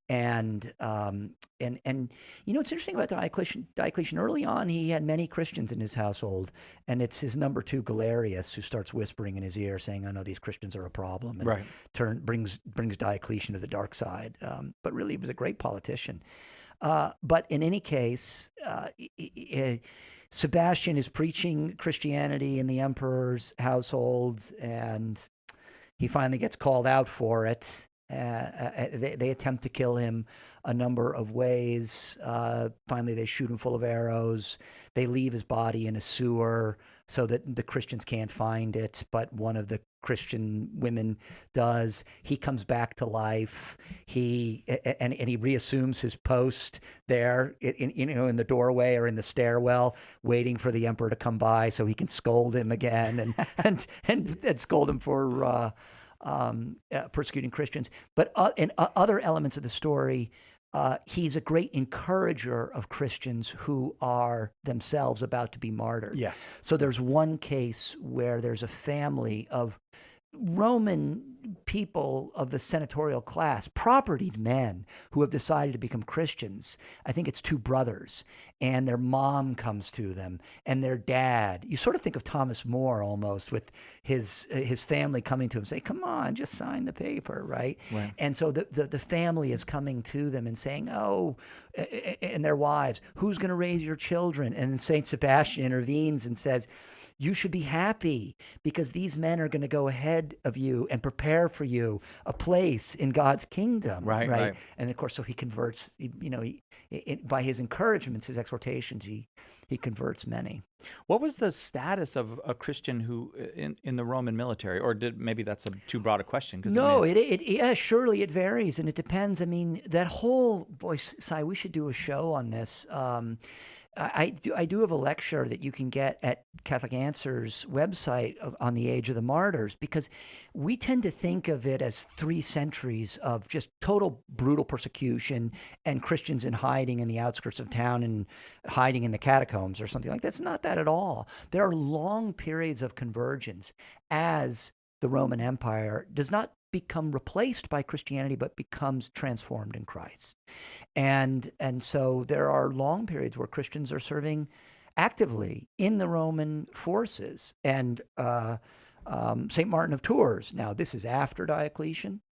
and you know what's interesting about Diocletian early on, he had many Christians in his household, and it's his number two Galerius who starts whispering in his ear, saying, "I know these Christians are a problem," and brings Diocletian to the dark side. But really, he was a great politician. But in any case, Sebastian is preaching Christianity in the emperor's household, and he finally gets called out for it. They attempt to kill him a number of ways. Finally, they shoot him full of arrows. They leave his body in a sewer so that the Christians can't find it, but one of the Christian women does. He comes back to life. He reassumes his post there, in the doorway or in the stairwell, waiting for the emperor to come by so he can scold him again and scold him for persecuting Christians. But in other elements of the story, he's a great encourager of Christians who are themselves about to be martyred. Yes. So there's one case where there's a family of Roman people of the senatorial class, propertied men who have decided to become Christians. I think it's two brothers, and their mom comes to them, and their dad. You sort of think of Thomas More almost, with his family coming to him, say, "Come on, just sign the paper," right? And so the family is coming to them and saying, "Oh," and their wives, "Who's going to raise your children?" And then Saint Sebastian intervenes and says, "You should be happy because these men are going to go ahead of you and prepare for you a place in God's kingdom." Right. And of course, so he converts, by his encouragements, his exhortations, he converts many. What was the status of a Christian who in the Roman military, or maybe that's too broad a question? No, surely it varies, and it depends. I mean, that whole, Si, we should do a show on this. I do have a lecture that you can get at Catholic Answers website on the age of the martyrs, because we tend to think of it as 3 centuries of just total brutal persecution and Christians in hiding in the outskirts of town and hiding in the catacombs or something like that. It's not that at all. There are long periods of convergence as the Roman Empire does not become replaced by Christianity, but becomes transformed in Christ. And so there are long periods where Christians are serving actively in the Roman forces. And St. Martin of Tours, now this is after Diocletian,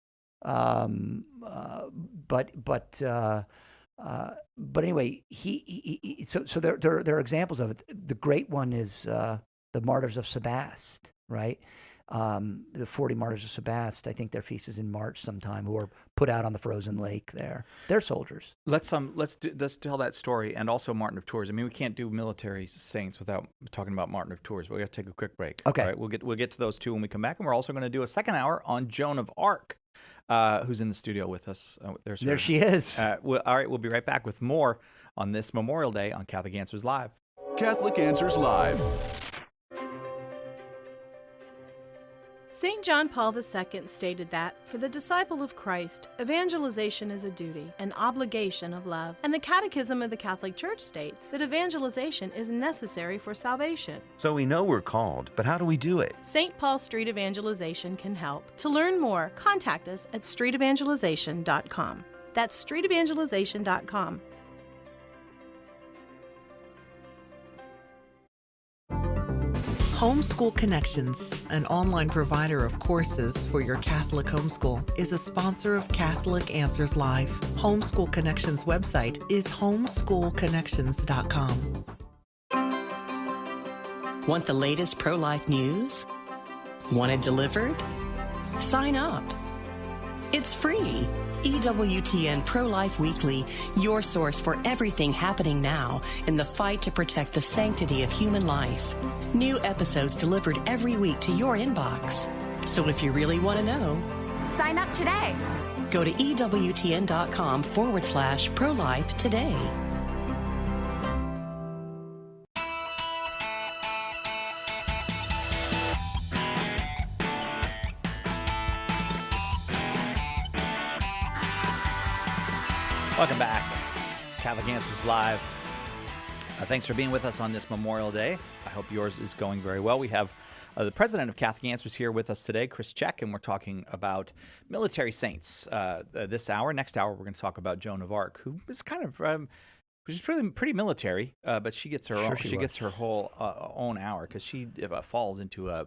but anyway, so there are examples of it. The great one is the Martyrs of Sebastian, right? The 40 Martyrs of Sebastian, I think their feast is in March sometime, who are put out on the frozen lake there. They're soldiers. Let's tell that story, and also Martin of Tours. I mean, we can't do military saints without talking about Martin of Tours, but we got to take a quick break. Okay. All right, we'll get to those two when we come back, and we're also going to do a second hour on Joan of Arc, who's in the studio with us. There she is. All right, we'll be right back with more on this Memorial Day on Catholic Answers Live. Catholic Answers Live. St. John Paul II stated that, for the disciple of Christ, evangelization is a duty, an obligation of love. And the Catechism of the Catholic Church states that evangelization is necessary for salvation. So we know we're called, but how do we do it? St. Paul Street Evangelization can help. To learn more, contact us at streetevangelization.com. That's streetevangelization.com. Homeschool Connections, an online provider of courses for your Catholic homeschool, is a sponsor of Catholic Answers Live. Homeschool Connections website is homeschoolconnections.com. Want the latest pro-life news? Want it delivered? Sign up. It's free. EWTN Pro-Life Weekly, your source for everything happening now in the fight to protect the sanctity of human life. New episodes delivered every week to your inbox. So if you really want to know, sign up today. Go to EWTN.com/pro-life today. Welcome back. Catholic Answers Live. Thanks for being with us on this Memorial Day. I hope yours is going very well. We have the president of Catholic Answers here with us today, Chris Check, and we're talking about military saints this hour. Next hour, we're going to talk about Joan of Arc, who is kind of she's pretty military, but she gets her gets her whole own hour because she falls into a.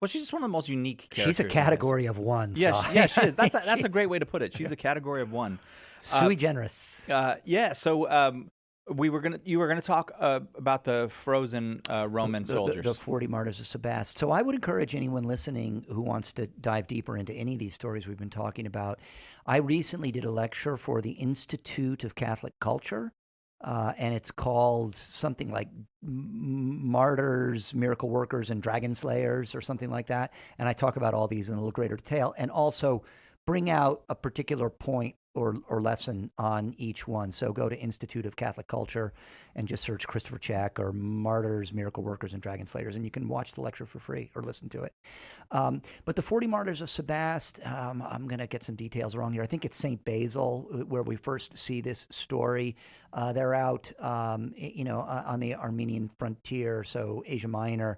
Well, she's just one of the most unique characters. She's a category of one. Yeah, she is. That's a great way to put it. She's a category of one. Sui generis. So you were gonna talk about the frozen Roman soldiers, the 40 Martyrs of Sebastian. So I would encourage anyone listening who wants to dive deeper into any of these stories we've been talking about. I recently did a lecture for the Institute of Catholic Culture. And it's called something like Martyrs, Miracle Workers, and Dragon Slayers or something like that. And I talk about all these in a little greater detail and also bring out a particular point or lesson on each one. So go to Institute of Catholic Culture and just search Christopher Check or Martyrs, Miracle Workers, and Dragon Slayers, and you can watch the lecture for free or listen to it. But the 40 Martyrs of Sebastian, I'm going to get some details wrong here. I think it's St. Basil where we first see this story. They're out, on the Armenian frontier, so Asia Minor.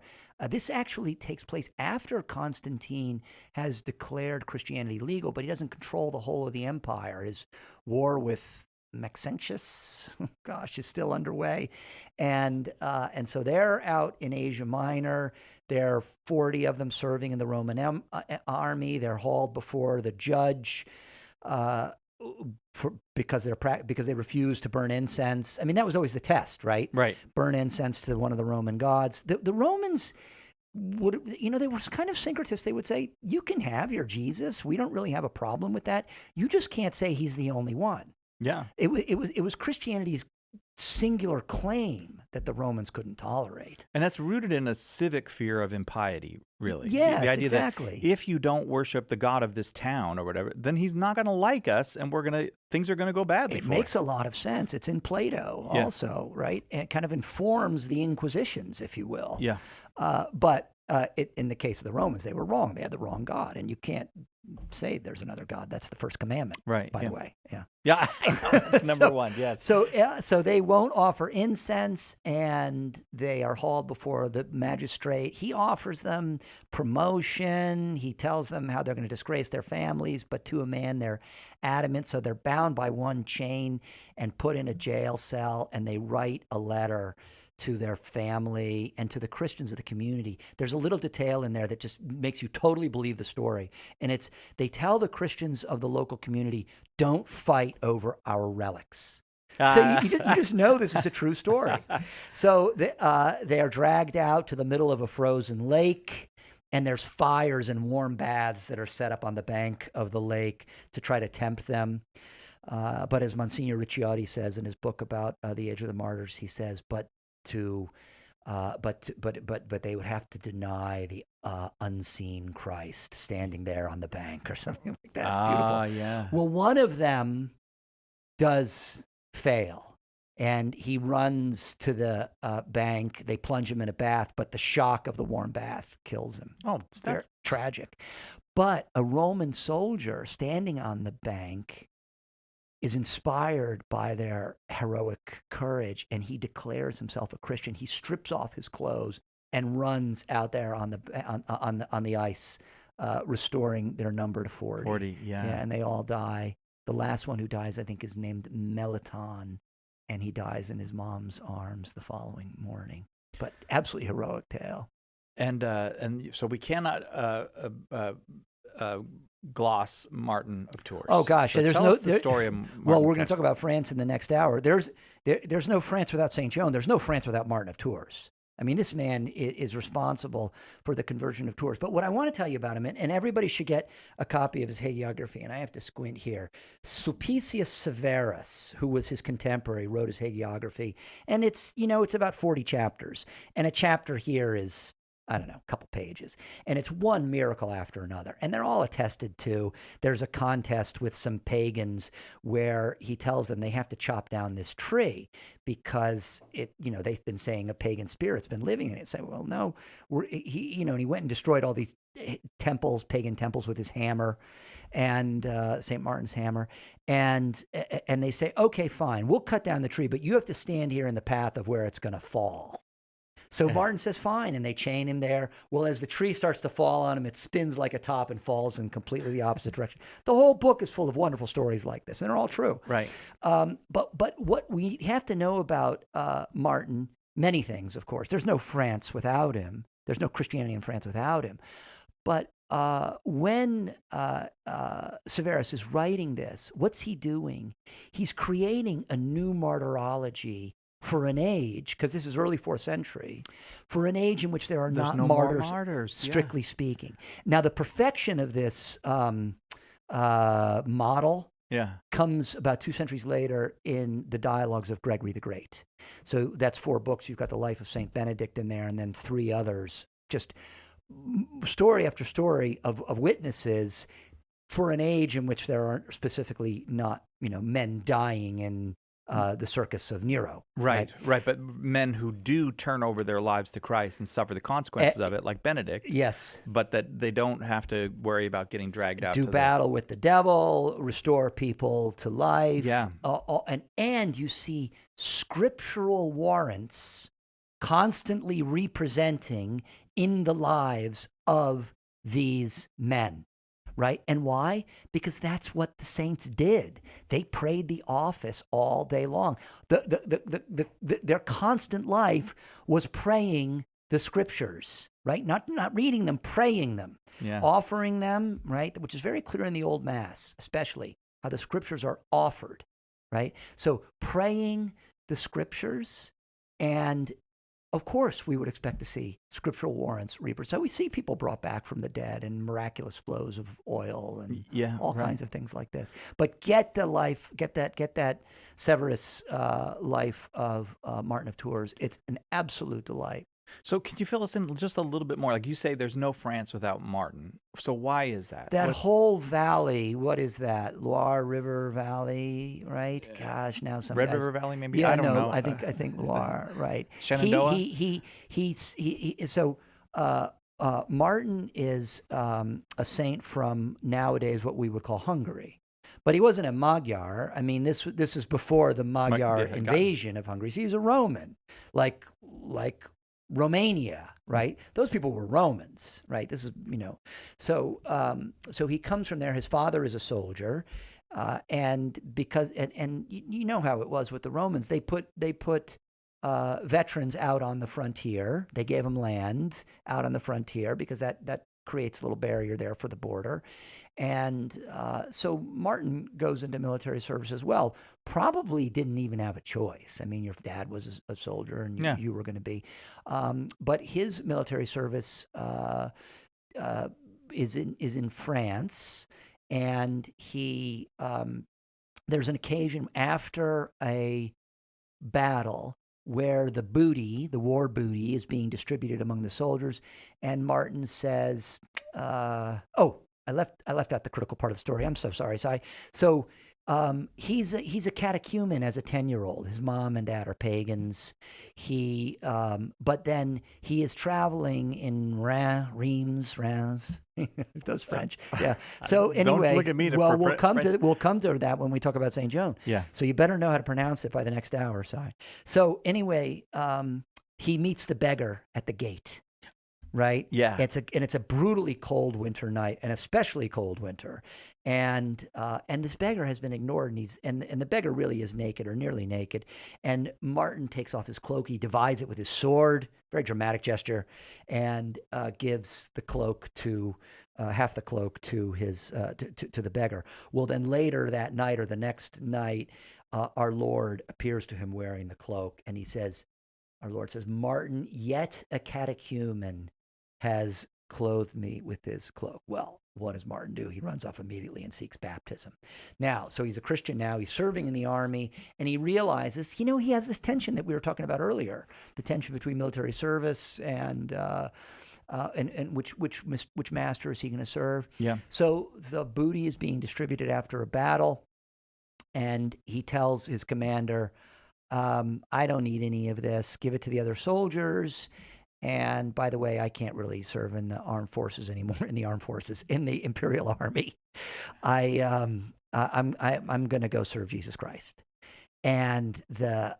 This actually takes place after Constantine has declared Christianity legal, but he doesn't control the whole of the empire. His war with Maxentius, is still underway. And so they're out in Asia Minor. There are 40 of them serving in the Roman army. They're hauled before the judge because they refuse to burn incense. I mean, that was always the test, right? Right. Burn incense to one of the Roman gods. The Romans would, they were kind of syncretists. They would say, you can have your Jesus. We don't really have a problem with that. You just can't say he's the only one. Yeah. It was Christianity's singular claim that the Romans couldn't tolerate. And that's rooted in a civic fear of impiety, really. Yes, the idea exactly. That if you don't worship the God of this town or whatever, then he's not going to like us, and things are going to go badly for us. It makes a lot of sense. It's in Plato also, right? And it kind of informs the Inquisitions, if you will. Yeah. But in the case of the Romans, they were wrong. They had the wrong God, and you can't say there's another God. That's the first commandment, right? By the way, yeah, I know. That's number one. Yes. So they won't offer incense, and they are hauled before the magistrate. He offers them promotion. He tells them how they're going to disgrace their families, but to a man, they're adamant. So they're bound by one chain and put in a jail cell, and they write a letter to their family and to the Christians of the community. There's a little detail in there that just makes you totally believe the story. And they tell the Christians of the local community, don't fight over our relics. So you just know this is a true story. So they are dragged out to the middle of a frozen lake, and there's fires and warm baths that are set up on the bank of the lake to try to tempt them. But as Monsignor Ricciotti says in his book about the Age of the Martyrs, he says, but they would have to deny the unseen Christ standing there on the bank or something like that. It's beautiful. Yeah. Well, one of them does fail, And he runs to the bank. They plunge him in a bath, but the shock of the warm bath kills him. Oh, it's very tragic. But a Roman soldier standing on the bank is inspired by their heroic courage, and he declares himself a Christian. He strips off his clothes and runs out there on the ice, restoring their number to 40. 40, yeah. And they all die. The last one who dies, I think, is named Meliton, and he dies in his mom's arms the following morning. But absolutely heroic tale. And so we cannot gloss Martin of Tours. Oh gosh, so there's tell no us the story of Martin. Well, we're going to talk about France in the next hour. There's no France without Saint Joan. There's no France without Martin of Tours. I mean, this man is responsible for the conversion of Tours. But what I want to tell you about him, and everybody should get a copy of his hagiography, and I have to squint here. Sulpicius Severus, who was his contemporary, wrote his hagiography, and it's about 40 chapters. And a chapter here is, I don't know, a couple pages. And it's one miracle after another. And they're all attested to. There's a contest with some pagans where he tells them they have to chop down this tree because they've been saying a pagan spirit's been living in it. Say, well, no, he went and destroyed all these temples, pagan temples, with his hammer, and St. Martin's hammer. And they say, okay, fine, we'll cut down the tree, but you have to stand here in the path of where it's going to fall. So Martin says, fine, and they chain him there. Well, as the tree starts to fall on him, it spins like a top and falls in completely the opposite direction. The whole book is full of wonderful stories like this, and they're all true. Right. But what we have to know about Martin, many things, of course. There's no France without him. There's no Christianity in France without him. But when Severus is writing this, what's he doing? He's creating a new martyrology for an age, because this is early 4th century, for an age in which there are not no martyrs, more martyrs, strictly speaking. Now, the perfection of this model comes about 2 centuries later in the dialogues of Gregory the Great. So that's 4 books. You've got the life of St. Benedict in there, and then 3 others, just story after story of witnesses for an age in which there aren't specifically not, men dying in the circus of Nero. Right. But men who do turn over their lives to Christ and suffer the consequences of it, like Benedict. Yes. But that they don't have to worry about getting dragged out. Do battle with the devil, restore people to life. Yeah. And you see scriptural warrants constantly representing in the lives of these men. Right? And why? Because that's what the saints did. They prayed the office all day long. Their constant life was praying the scriptures, right? Not reading them, praying them, offering them, right? Which is very clear in the Old Mass, especially how the scriptures are offered, right? So praying the scriptures, and of course, we would expect to see scriptural warrants reapers. So we see people brought back from the dead and miraculous flows of oil and all kinds of things like this. But get that Severus life of Martin of Tours. It's an absolute delight. So can you fill us in just a little bit more? Like you say, there's no France without Martin. So why is that? That whole valley, what is that? Loire River Valley, right? Gosh, now some Red guys, River Valley, maybe? Yeah, I don't know. I think Loire, right? Shenandoah? So Martin is a saint from nowadays what we would call Hungary. But he wasn't a Magyar. I mean, this is before the Magyar invasion of Hungary. So he was a Roman, like Romania, right? Those people were Romans, right? This is, so he comes from there. His father is a soldier, and you know how it was with the Romans. They put veterans out on the frontier. They gave them land out on the frontier because that creates a little barrier there for the border. And so Martin goes into military service as well. Probably didn't even have a choice. I mean, your dad was a soldier, and you were going to be. But his military service is in France, and he there's an occasion after a battle where the war booty, is being distributed among the soldiers, and Martin says, I left out the critical part of the story. I'm so sorry. So He's a catechumen as a 10-year-old. His mom and dad are pagans. But then he is traveling in Reims. Does French? Yeah. So anyway, don't look at me to well, we'll come to that when we talk about St. Joan. Yeah. So you better know how to pronounce it by the next hour. Sorry. So anyway, he meets the beggar at the gate. Right? Yeah. It's a brutally cold winter night, an especially cold winter. And this beggar has been ignored, and the beggar really is naked or nearly naked. And Martin takes off his cloak, he divides it with his sword, very dramatic gesture, and gives the cloak to half the cloak to his to the beggar. Well, then later that night or the next night, our Lord appears to him wearing the cloak, and our Lord says, "Martin, yet a catechumen has clothed me with his cloak." Well, what does Martin do? He runs off immediately and seeks baptism. Now, so he's a Christian now. He's serving in the army, and he realizes, he has this tension that we were talking about earlier, the tension between military service and which master is he going to serve? Yeah. So the booty is being distributed after a battle, and he tells his commander, "I don't need any of this. Give it to the other soldiers. And by the way, I can't really serve in the armed forces anymore. In the Imperial Army, I'm going to go serve Jesus Christ." And the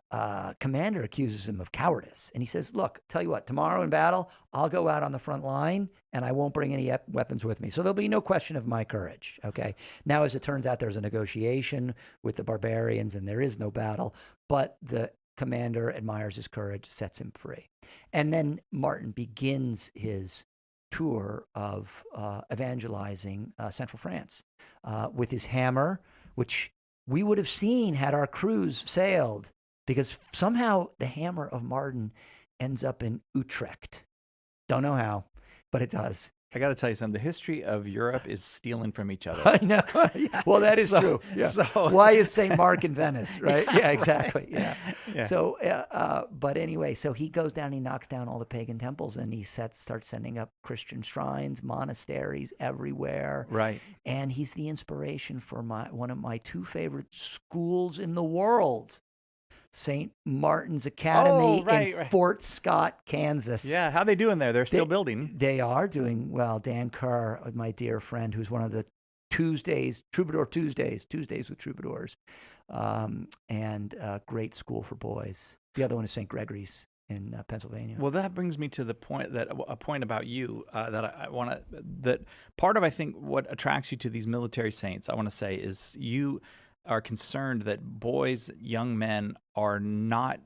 commander accuses him of cowardice, and he says, "Look, tell you what, tomorrow in battle, I'll go out on the front line, and I won't bring any weapons with me. So there'll be no question of my courage." Okay. Now, as it turns out, there's a negotiation with the barbarians, and there is no battle, but the commander admires his courage, sets him free. And then Martin begins his tour of evangelizing central France with his hammer, which we would have seen had our cruise sailed, because somehow the hammer of Martin ends up in Utrecht. Don't know how, but it does. I got to tell you something. The history of Europe is stealing from each other. I know. Well, that is true. Yeah. So, why is St. Mark in Venice, right? Yeah, exactly. Yeah. So, but anyway, so he goes down, he knocks down all the pagan temples, and he starts sending up Christian shrines, monasteries everywhere. Right. And he's the inspiration for one of my two favorite schools in the world, St. Martin's Academy in Fort Scott, Kansas. Yeah, how they doing there? They're still building. They are doing well. Dan Kerr, my dear friend, who's one of the Troubadour Tuesdays with Troubadours, and a great school for boys. The other one is St. Gregory's in Pennsylvania. Well, that brings me to the point a point about you that I want to. That part of, I think, what attracts you to these military saints, I want to say, is you are concerned that boys, young men, are not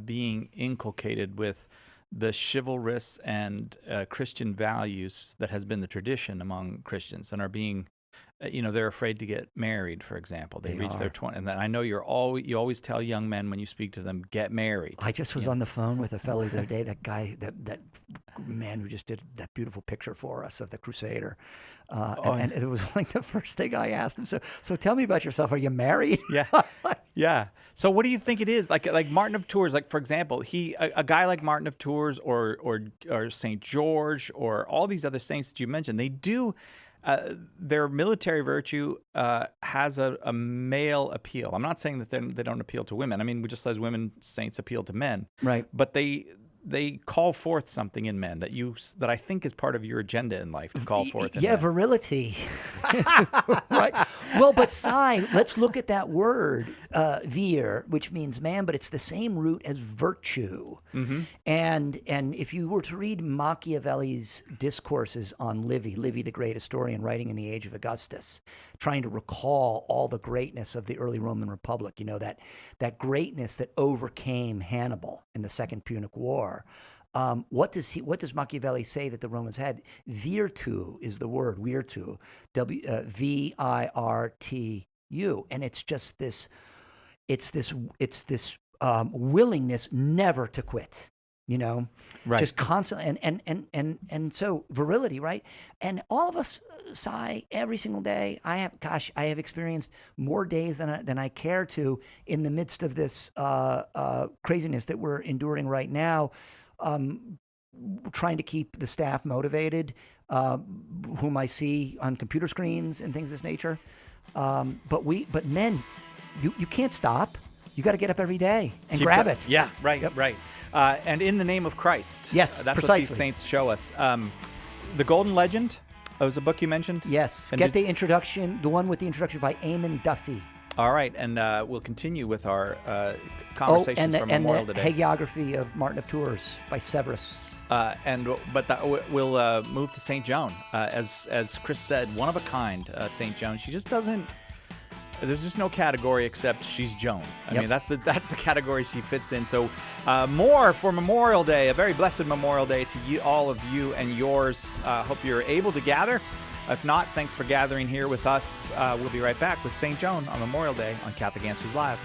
being inculcated with the chivalrous and Christian values that has been the tradition among Christians, and are being, they're afraid to get married, for example. They reach their 20s. And I know you always tell young men when you speak to them, get married. I just was on the phone with a fellow the other day, that guy, that man who just did that beautiful picture for us of the Crusader. And it was like the first thing I asked him. So tell me about yourself. Are you married? Yeah. Yeah. So what do you think it is? Like Martin of Tours, like, for example, a guy like Martin of Tours or St. George or all these other saints that you mentioned, they do, their military virtue has a male appeal. I'm not saying that they don't appeal to women. I mean, just as women saints appeal to men. Right. But they call forth something in men that I think is part of your agenda in life, to call forth in men. Virility. Right. Well, but let's look at that word, vir, which means man, but it's the same root as virtue. Mm-hmm. And if you were to read Machiavelli's discourses on Livy, the great historian writing in the age of Augustus, trying to recall all the greatness of the early Roman Republic, that greatness that overcame Hannibal in the Second Punic War. What does Machiavelli say that the Romans had? Virtu is the word, virtu, virtu, and it's just this, willingness never to quit. Right. Just constantly, and so virility, right? And all of us sigh every single day. I have experienced more days than I care to in the midst of this craziness that we're enduring right now. Trying to keep the staff motivated, whom I see on computer screens and things of this nature. But men, you can't stop. You got to get up every day and grab it. Yeah, right, right. And in the name of Christ. Yes, that's precisely. what these saints show us. The Golden Legend was a book you mentioned? Yes. And Get the introduction, the one with the introduction by Eamon Duffy. All right, and we'll continue with our conversations for Memorial and the today. hagiography of Martin of Tours by Severus. We'll move to St. Joan. As Chris said, one of a kind, St. Joan. She just doesn't. There's just no category except she's Joan. I mean, that's the category she fits in. So more for Memorial Day, a very blessed Memorial Day to you, all of you and yours. Hope you're able to gather. If not, thanks for gathering here with us. We'll be right back with St. Joan on Memorial Day on Catholic Answers Live.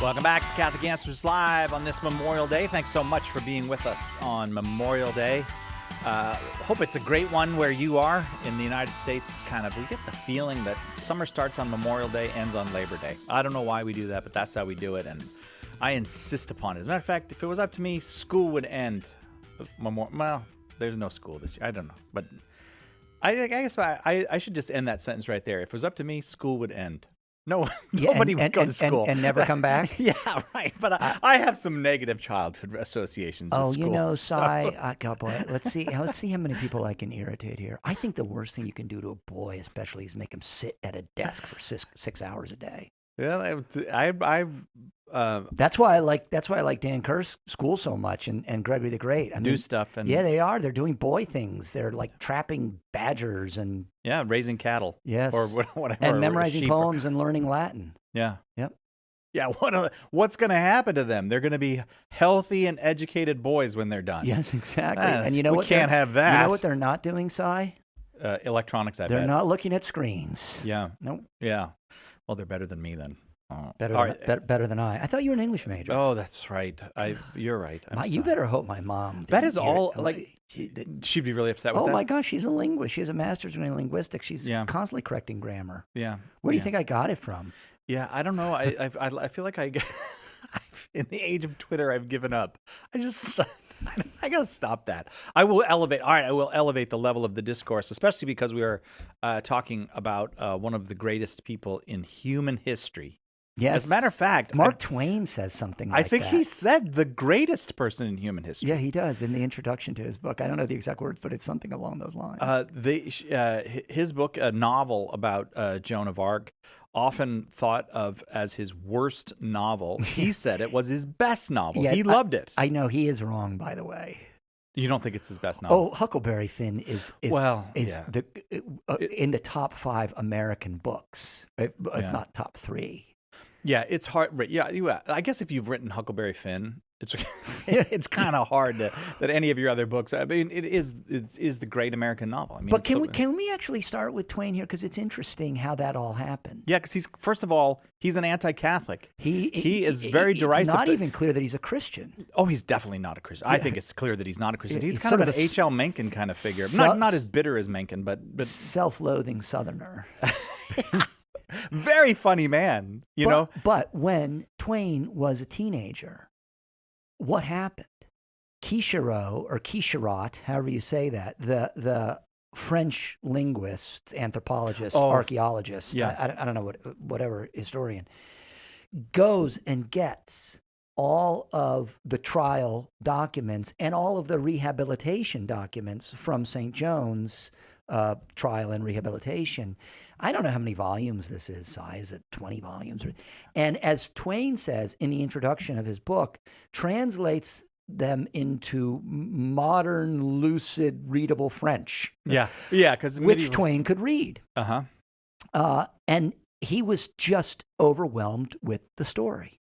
Welcome back to Catholic Answers Live on this Memorial Day. Thanks so much for being with us on Memorial Day. Hope it's a great one where you are. In the United States, it's we get the feeling that summer starts on Memorial Day, ends on Labor Day. I don't know why we do that, but that's how we do it, and I insist upon it. As a matter of fact, if it was up to me, school would end. Well, there's no school this year. I don't know, but I guess I should just end that sentence right there. If it was up to me, school would end. No, nobody would go to school and never come back. Yeah, right. But I have some negative childhood associations. with school, Cy. God, boy, let's see how many people I can irritate here. I think the worst thing you can do to a boy, especially, is make him sit at a desk for 6 hours a day. Yeah, that's why I like Dan Kerr's school so much and Gregory the Great. I mean, stuff and yeah, they are. They're doing boy things. They're like trapping badgers and raising cattle. Yes, or whatever, and memorizing poems and learning Latin. Yeah. Yep. Yeah. What's going to happen to them? They're going to be healthy and educated boys when they're done. Yes, exactly. And you know we can't have that. You know what they're not doing, Cy? Electronics. They're not looking at screens. Yeah. Nope. Yeah. Well, they're better than me then. Better than I. I thought you were an English major. Oh, that's right. You're right. You better hope my mom. That is all. She'd be really upset with that. Oh my gosh, she's a linguist. She has a master's degree in linguistics. She's constantly correcting grammar. Yeah. Where do you think I got it from? Yeah, I don't know. I feel like in the age of Twitter, I've given up. I gotta stop that. I will elevate the level of the discourse, especially because we are talking about one of the greatest people in human history. Yes. As a matter of fact, Mark Twain says something like that. I think he said the greatest person in human history. Yeah, he does in the introduction to his book. I don't know the exact words, but it's something along those lines. His book, a novel about Joan of Arc, often thought of as his worst novel. He said it was his best novel. Yeah, he loved it. I know he is wrong, by the way. You don't think it's his best novel? Oh, Huckleberry Finn is in the top 5 American books, if not top 3. Yeah, it's hard. Yeah, I guess if you've written Huckleberry Finn, it's kind of hard that any of your other books. I mean, it is the great American novel. I mean, but can we actually start with Twain here, because it's interesting how that all happened. Yeah, because first of all he's an anti-Catholic. He is very derisive. It's not even clear that he's a Christian. Oh, he's definitely not a Christian. Yeah. I think it's clear that he's not a Christian. He's kind sort of an H.L. Mencken kind of figure. Not as bitter as Mencken, but self-loathing Southerner. Very funny man, you know. But when Twain was a teenager, what happened? Quicherot, or Quicherot, however you say that, the French linguist, anthropologist, archaeologist, I don't know, whatever historian, goes and gets all of the trial documents and all of the rehabilitation documents from St. John's trial and rehabilitation. I don't know how many volumes this is, size it 20 volumes. And as Twain says in the introduction of his book, translates them into modern, lucid, readable French. Yeah, because which Twain could read. And he was just overwhelmed with the story.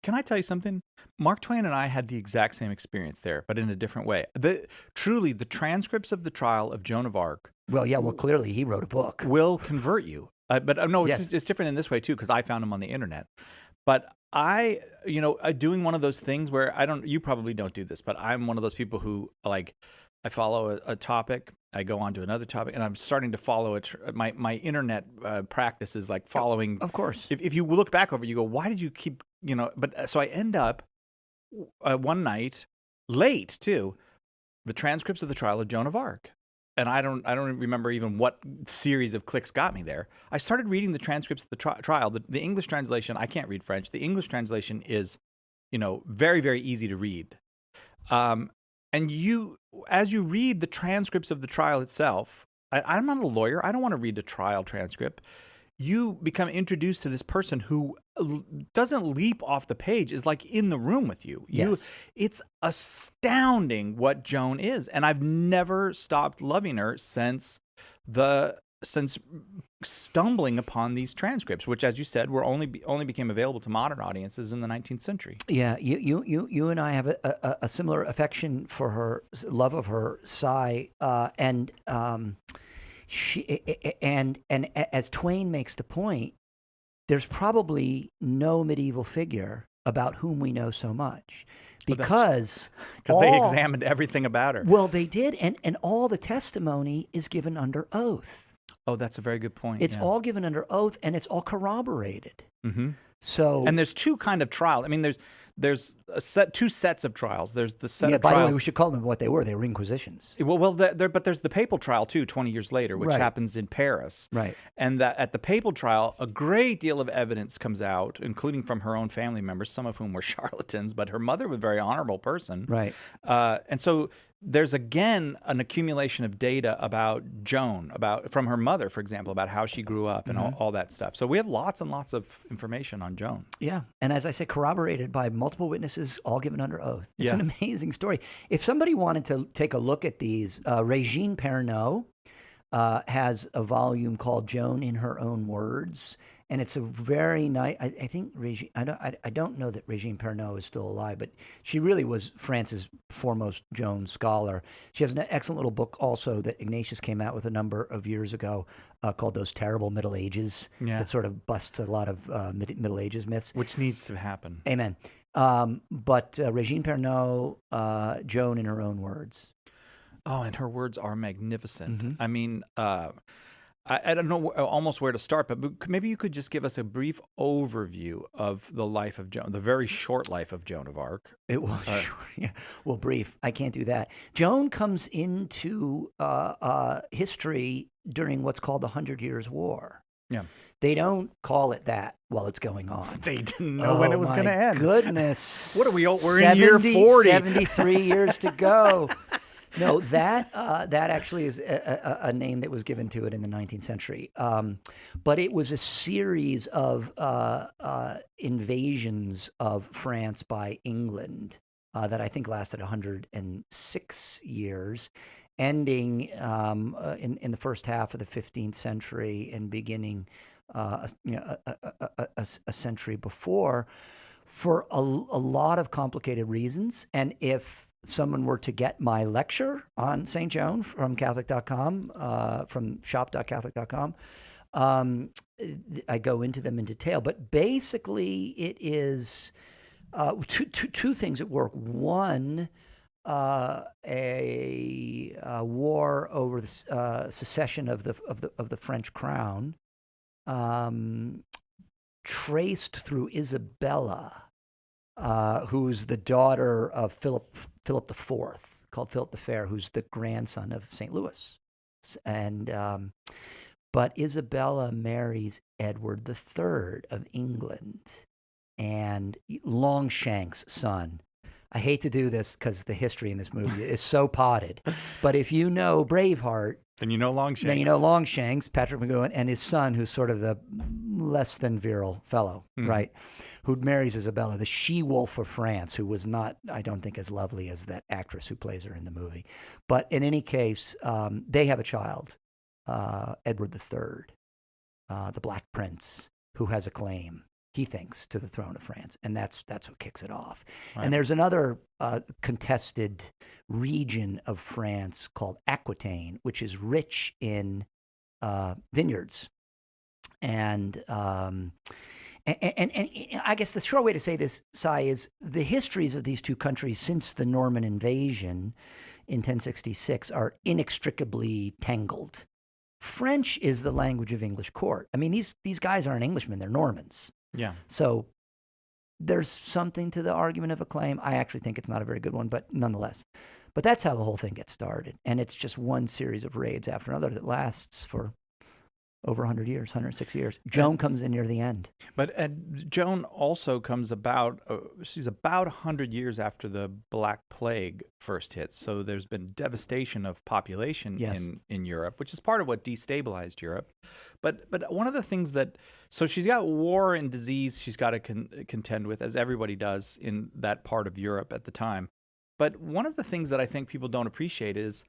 Can I tell you something? Mark Twain and I had the exact same experience there, but in a different way. Truly, the transcripts of the trial of Joan of Arc. Well, yeah, clearly he wrote a book. Will convert you. But no, it's different in this way, too, because I found them on the internet. But doing one of those things where you probably don't do this, but I'm one of those people who, I follow a topic, I go on to another topic, and I'm starting to follow it. My internet practice is like following. Of course. If you look back over it, you go, why did you keep, but so I end up one night, late too, the transcripts of the trial of Joan of Arc. And I don't remember even what series of clicks got me there. I started reading the transcripts of the trial. The English translation, I can't read French. The English translation is, very, very easy to read. And as you read the transcripts of the trial itself, I'm not a lawyer. I don't want to read a trial transcript. You become introduced to this person who doesn't leap off the page, is like in the room with you. Yes. It's astounding what Joan is. And I've never stopped loving her since stumbling upon these transcripts, which, as you said, were only became available to modern audiences in the 19th century. Yeah, you and I have a similar affection for her, love of her, Cy, and as Twain makes the point, there's probably no medieval figure about whom we know so much. Well, Because they examined everything about her. Well, they did, and all the testimony is given under oath. Oh, that's a very good point. It's yeah. all given under oath, and it's all corroborated. Mm-hmm. So, and there's two kind of trials. I mean, there's two sets of trials. There's the set of by trials. the way, we should call them what they were. They were inquisitions. But there's the papal trial too, 20 years later, which happens in Paris. Right. And that at the papal trial, a great deal of evidence comes out, including from her own family members, some of whom were charlatans, but her mother was a very honorable person. Right. And so there's again an accumulation of data about Joan, from her mother, for example, about how she grew up and all that stuff. So we have lots and lots of information on Joan. Yeah. And as I say, corroborated by multiple witnesses, all given under oath. It's an amazing story. If somebody wanted to take a look at these, Régine Pernaut has a volume called Joan in Her Own Words. And it's a very nice. I think Régine. I don't know that Régine Pernaut is still alive, but she really was France's foremost Joan scholar. She has an excellent little book also that Ignatius came out with a number of years ago called "Those Terrible Middle Ages." That sort of busts a lot of Middle Ages myths, which needs to happen. Amen. But Régine Pernaut, Joan in Her Own Words. Oh, and her words are magnificent. I mean. I don't know almost where to start, but maybe you could just give us a brief overview of the life of Joan, the very short life of Joan of Arc. Well, brief. I can't do that. Joan comes into history during what's called the 100 Years' War. Yeah. They don't call it that while it's going on. They didn't know when it was going to end. Goodness. What are we? We're in year 40. 73 years to go. No, that actually is a name that was given to it in the 19th century. But it was a series of invasions of France by England that I think lasted 106 years, ending in the first half of the 15th century and beginning a century before, for a lot of complicated reasons. And if someone were to get my lecture on St. Joan from Catholic.com, from shop.catholic.com, I go into them in detail. But basically, it is two things at work. One, a war over the secession of the French crown, traced through Isabella, who's the daughter of Philip IV, called Philip the Fair, who's the grandson of St. Louis. And but Isabella marries Edward III of England, and Longshank's son. I hate to do this because the history in this movie is so potted, but if you know Braveheart, then you know Longshanks. Then you know Longshanks, Patrick McGowan, and his son, who's sort of the less than virile fellow, right? Who marries Isabella, the she-wolf of France, who was not, I don't think, as lovely as that actress who plays her in the movie. But in any case, they have a child, Edward III, the Black Prince, who has a claim, he thinks, to the throne of France. And that's what kicks it off. Right. And there's another contested region of France called Aquitaine, which is rich in vineyards. And I guess the short way to say this, Cy, is the histories of these two countries since the Norman invasion in 1066 are inextricably tangled. French is the language of English court. I mean, these guys aren't Englishmen, they're Normans. Yeah. So there's something to the argument of a claim. I actually think it's not a very good one, but nonetheless. But that's how the whole thing gets started. And it's just one series of raids after another that lasts for over 100 years, 106 years. Joan comes in near the end. But Joan also comes about, she's about 100 years after the Black Plague first hits. So there's been devastation of population in Europe, which is part of what destabilized Europe. But one of the things that, so she's got war and disease she's got to contend with, as everybody does in that part of Europe at the time. But one of the things that I think people don't appreciate is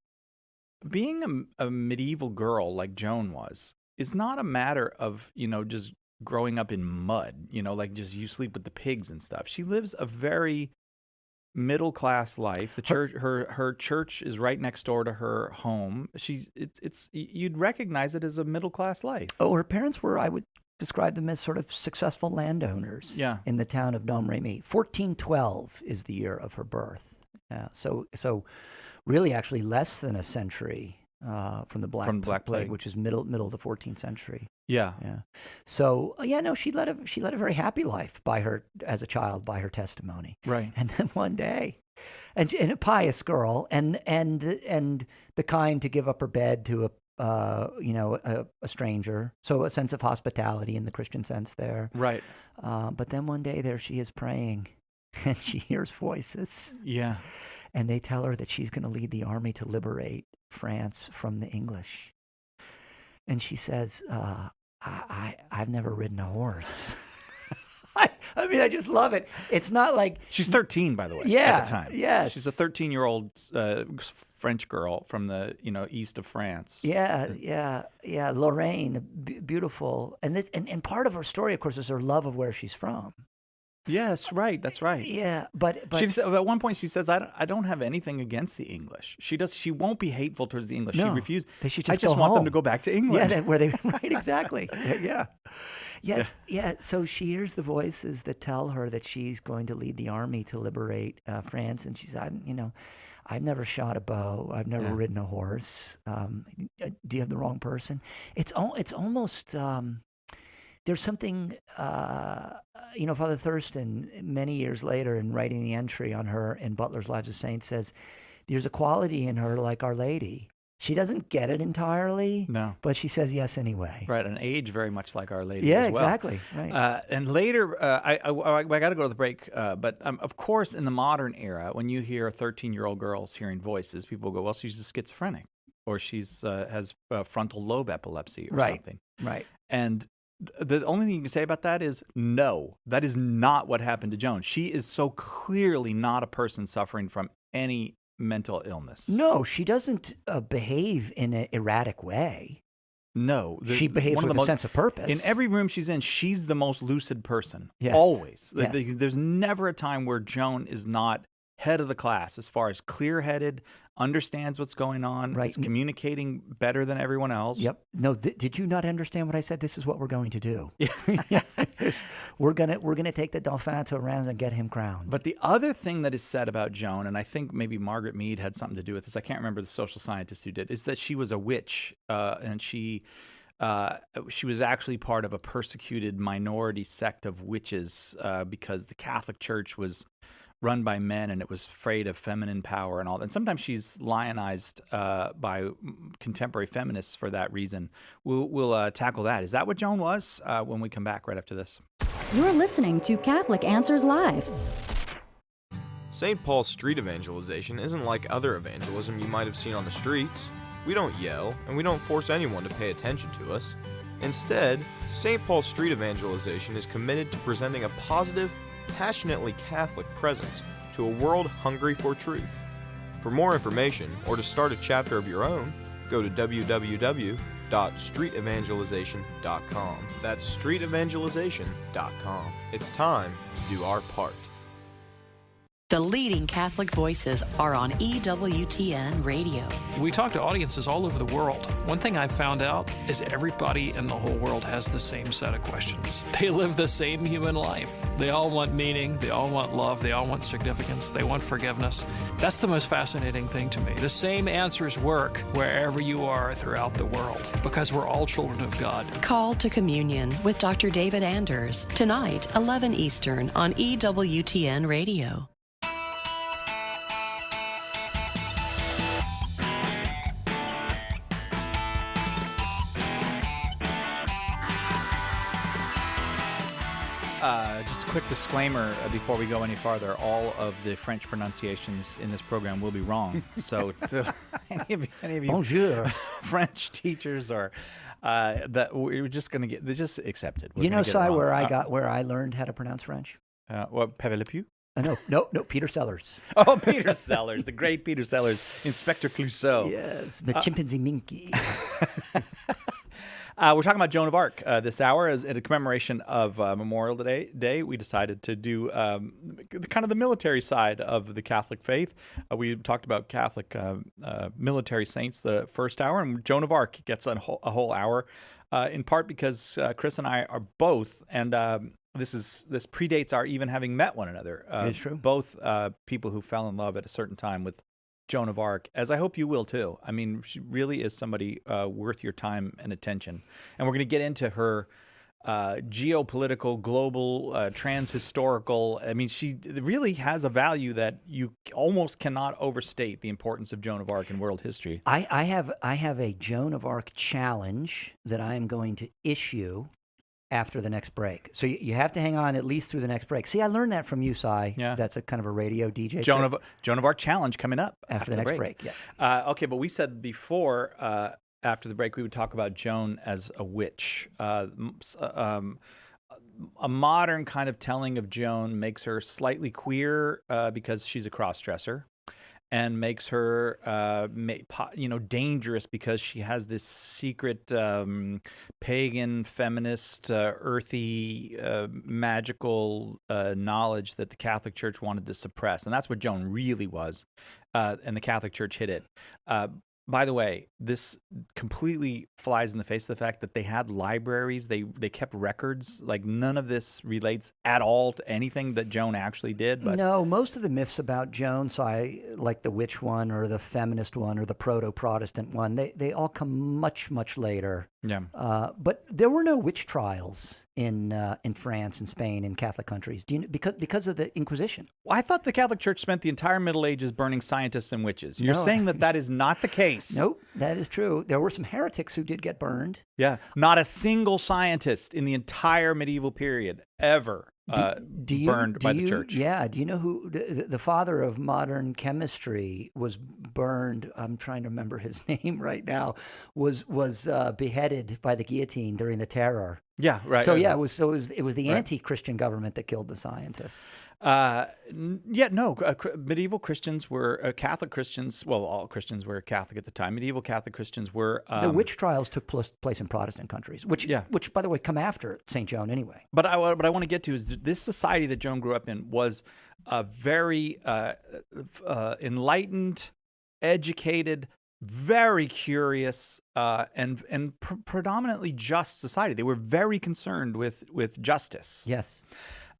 being a medieval girl like Joan was. Is not a matter of, just growing up in mud, like just you sleep with the pigs and stuff. She lives a very middle-class life. The church, her church is right next door to her home. You'd recognize it as a middle-class life. Oh, her parents were, I would described them as sort of successful landowners Yeah. in the town of Domremy. 1412 is the year of her birth. So really actually less than a century from the Black Plague, which is middle of the 14th century. Yeah. So she led a very happy life as a child by her testimony. Right. And then one day, and a pious girl, and the kind to give up her bed to a stranger. So a sense of hospitality in the Christian sense there. Right. But then one day there she is praying, and she hears voices. Yeah. And they tell her that she's going to lead the army to liberate France from the English. And she says, I've never ridden a horse. I mean, I just love it. It's not like... She's 13, by the way, yeah, at the time. Yes. She's a 13-year-old French girl from the, east of France. Yeah. Lorraine, beautiful. And part of her story, of course, is her love of where she's from. Yes, right. That's right. Yeah, but at one point she says, "I don't have anything against the English." She won't be hateful towards the English. No, she refused. They should I just just go want home. them to go back to England. Yeah, where they right, exactly. Yeah. Yes, yeah. So she hears the voices that tell her that she's going to lead the army to liberate France, and she said, I've never shot a bow. I've never ridden a horse. Do you have the wrong person? It's almost. There's something, Father Thurston, many years later, in writing the entry on her in Butler's Lives of Saints, says there's a quality in her like Our Lady. She doesn't get it entirely, no, but she says yes anyway. Right, an age very much like Our Lady. Yeah, as well. Exactly. Right. And later, I got to go to the break. But of course, in the modern era, when you hear 13-year-old girls hearing voices, people go, "Well, she's a schizophrenic, or she's has frontal lobe epilepsy, or something." Right. And the only thing you can say about that is no, that is not what happened to Joan. She is so clearly not a person suffering from any mental illness. No, she doesn't behave in an erratic way. No. She behaves with a sense of purpose. In every room she's in, she's the most lucid person. Yes. Always. Yes. There's never a time where Joan is not head of the class as far as clear-headed, understands what's going on, right. Is communicating better than everyone else. Yep. No, did you not understand what I said? This is what we're going to do. Yeah. We're gonna take the Dauphin to a round and get him crowned. But the other thing that is said about Joan, and I think maybe Margaret Mead had something to do with this, I can't remember the social scientist who did, is that she was a witch, and she was actually part of a persecuted minority sect of witches because the Catholic Church was run by men, and it was afraid of feminine power and all that. And sometimes she's lionized by contemporary feminists for that reason. We'll tackle that. Is that what Joan was? When we come back right after this. You're listening to Catholic Answers Live. St. Paul's street evangelization isn't like other evangelism you might have seen on the streets. We don't yell, and we don't force anyone to pay attention to us. Instead, St. Paul's street evangelization is committed to presenting a positive, passionately Catholic presence to a world hungry for truth. For more information or to start a chapter of your own, go to www.streetevangelization.com. That's streetevangelization.com. It's time to do our part. The leading Catholic voices are on EWTN Radio. We talk to audiences all over the world. One thing I've found out is everybody in the whole world has the same set of questions. They live the same human life. They all want meaning, they all want love, they all want significance, they want forgiveness. That's the most fascinating thing to me. The same answers work wherever you are throughout the world because we're all children of God. Call to Communion with Dr. David Anders, tonight, 11 Eastern on EWTN Radio. Just a quick disclaimer before we go any farther. All of the French pronunciations in this program will be wrong. So to any of you Bonjour. French teachers or that we're just going to get, they're just accepted. You know, Si, where I learned how to pronounce French? What, Pavé Le Pew? No, Peter Sellers. Oh, Peter Sellers, the great Peter Sellers, Inspector Clouseau. Yes, the chimpanzee Minky. We're talking about Joan of Arc this hour as a commemoration of Memorial Day. We decided to do kind of the military side of the Catholic faith. We talked about Catholic military saints the first hour, and Joan of Arc gets a whole hour. in part because Chris and I are both, and this predates our even having met one another. It's true. Both people who fell in love at a certain time with Joan of Arc, as I hope you will too. I mean, she really is somebody worth your time and attention. And we're going to get into her geopolitical, global, trans-historical. I mean, she really has a value that you almost cannot overstate the importance of Joan of Arc in world history. I have a Joan of Arc challenge that I am going to issue after the next break. So you have to hang on at least through the next break. See, I learned that from you, Cy. Yeah. That's a kind of a radio DJ. Joan of Arc challenge coming up after the next break. Yeah. Okay, but we said before, after the break, we would talk about Joan as a witch. A modern kind of telling of Joan makes her slightly queer because she's a cross-dresser, and makes her, dangerous because she has this secret pagan, feminist, earthy, magical knowledge that the Catholic Church wanted to suppress. And that's what Joan really was, and the Catholic Church hid it. By the way, this completely flies in the face of the fact that they had libraries. They kept records. Like, none of this relates at all to anything that Joan actually did. But no, most of the myths about Joan, like the witch one or the feminist one or the proto-Protestant one, they all come much, much later. Yeah. But there were no witch trials in France and Spain in Catholic countries. Do you, because of the Inquisition? Well, I thought the Catholic Church spent the entire Middle Ages burning scientists and witches. You're saying that is not the case. Nope, that is true. There were some heretics who did get burned. Yeah, not a single scientist in the entire medieval period ever burned by the church. Yeah. Do you know who the father of modern chemistry was burned? I'm trying to remember his name right now. Was beheaded by the guillotine during the Terror. Yeah, right. So yeah, it was the anti-Christian government that killed the scientists. Medieval Christians were Catholic Christians. Well, all Christians were Catholic at the time. Medieval Catholic Christians were. The witch trials took place in Protestant countries, which by the way come after St. Joan anyway. But what I want to get to is this society that Joan grew up in was a very enlightened, educated, very curious, and predominantly just society. They were very concerned with justice. Yes,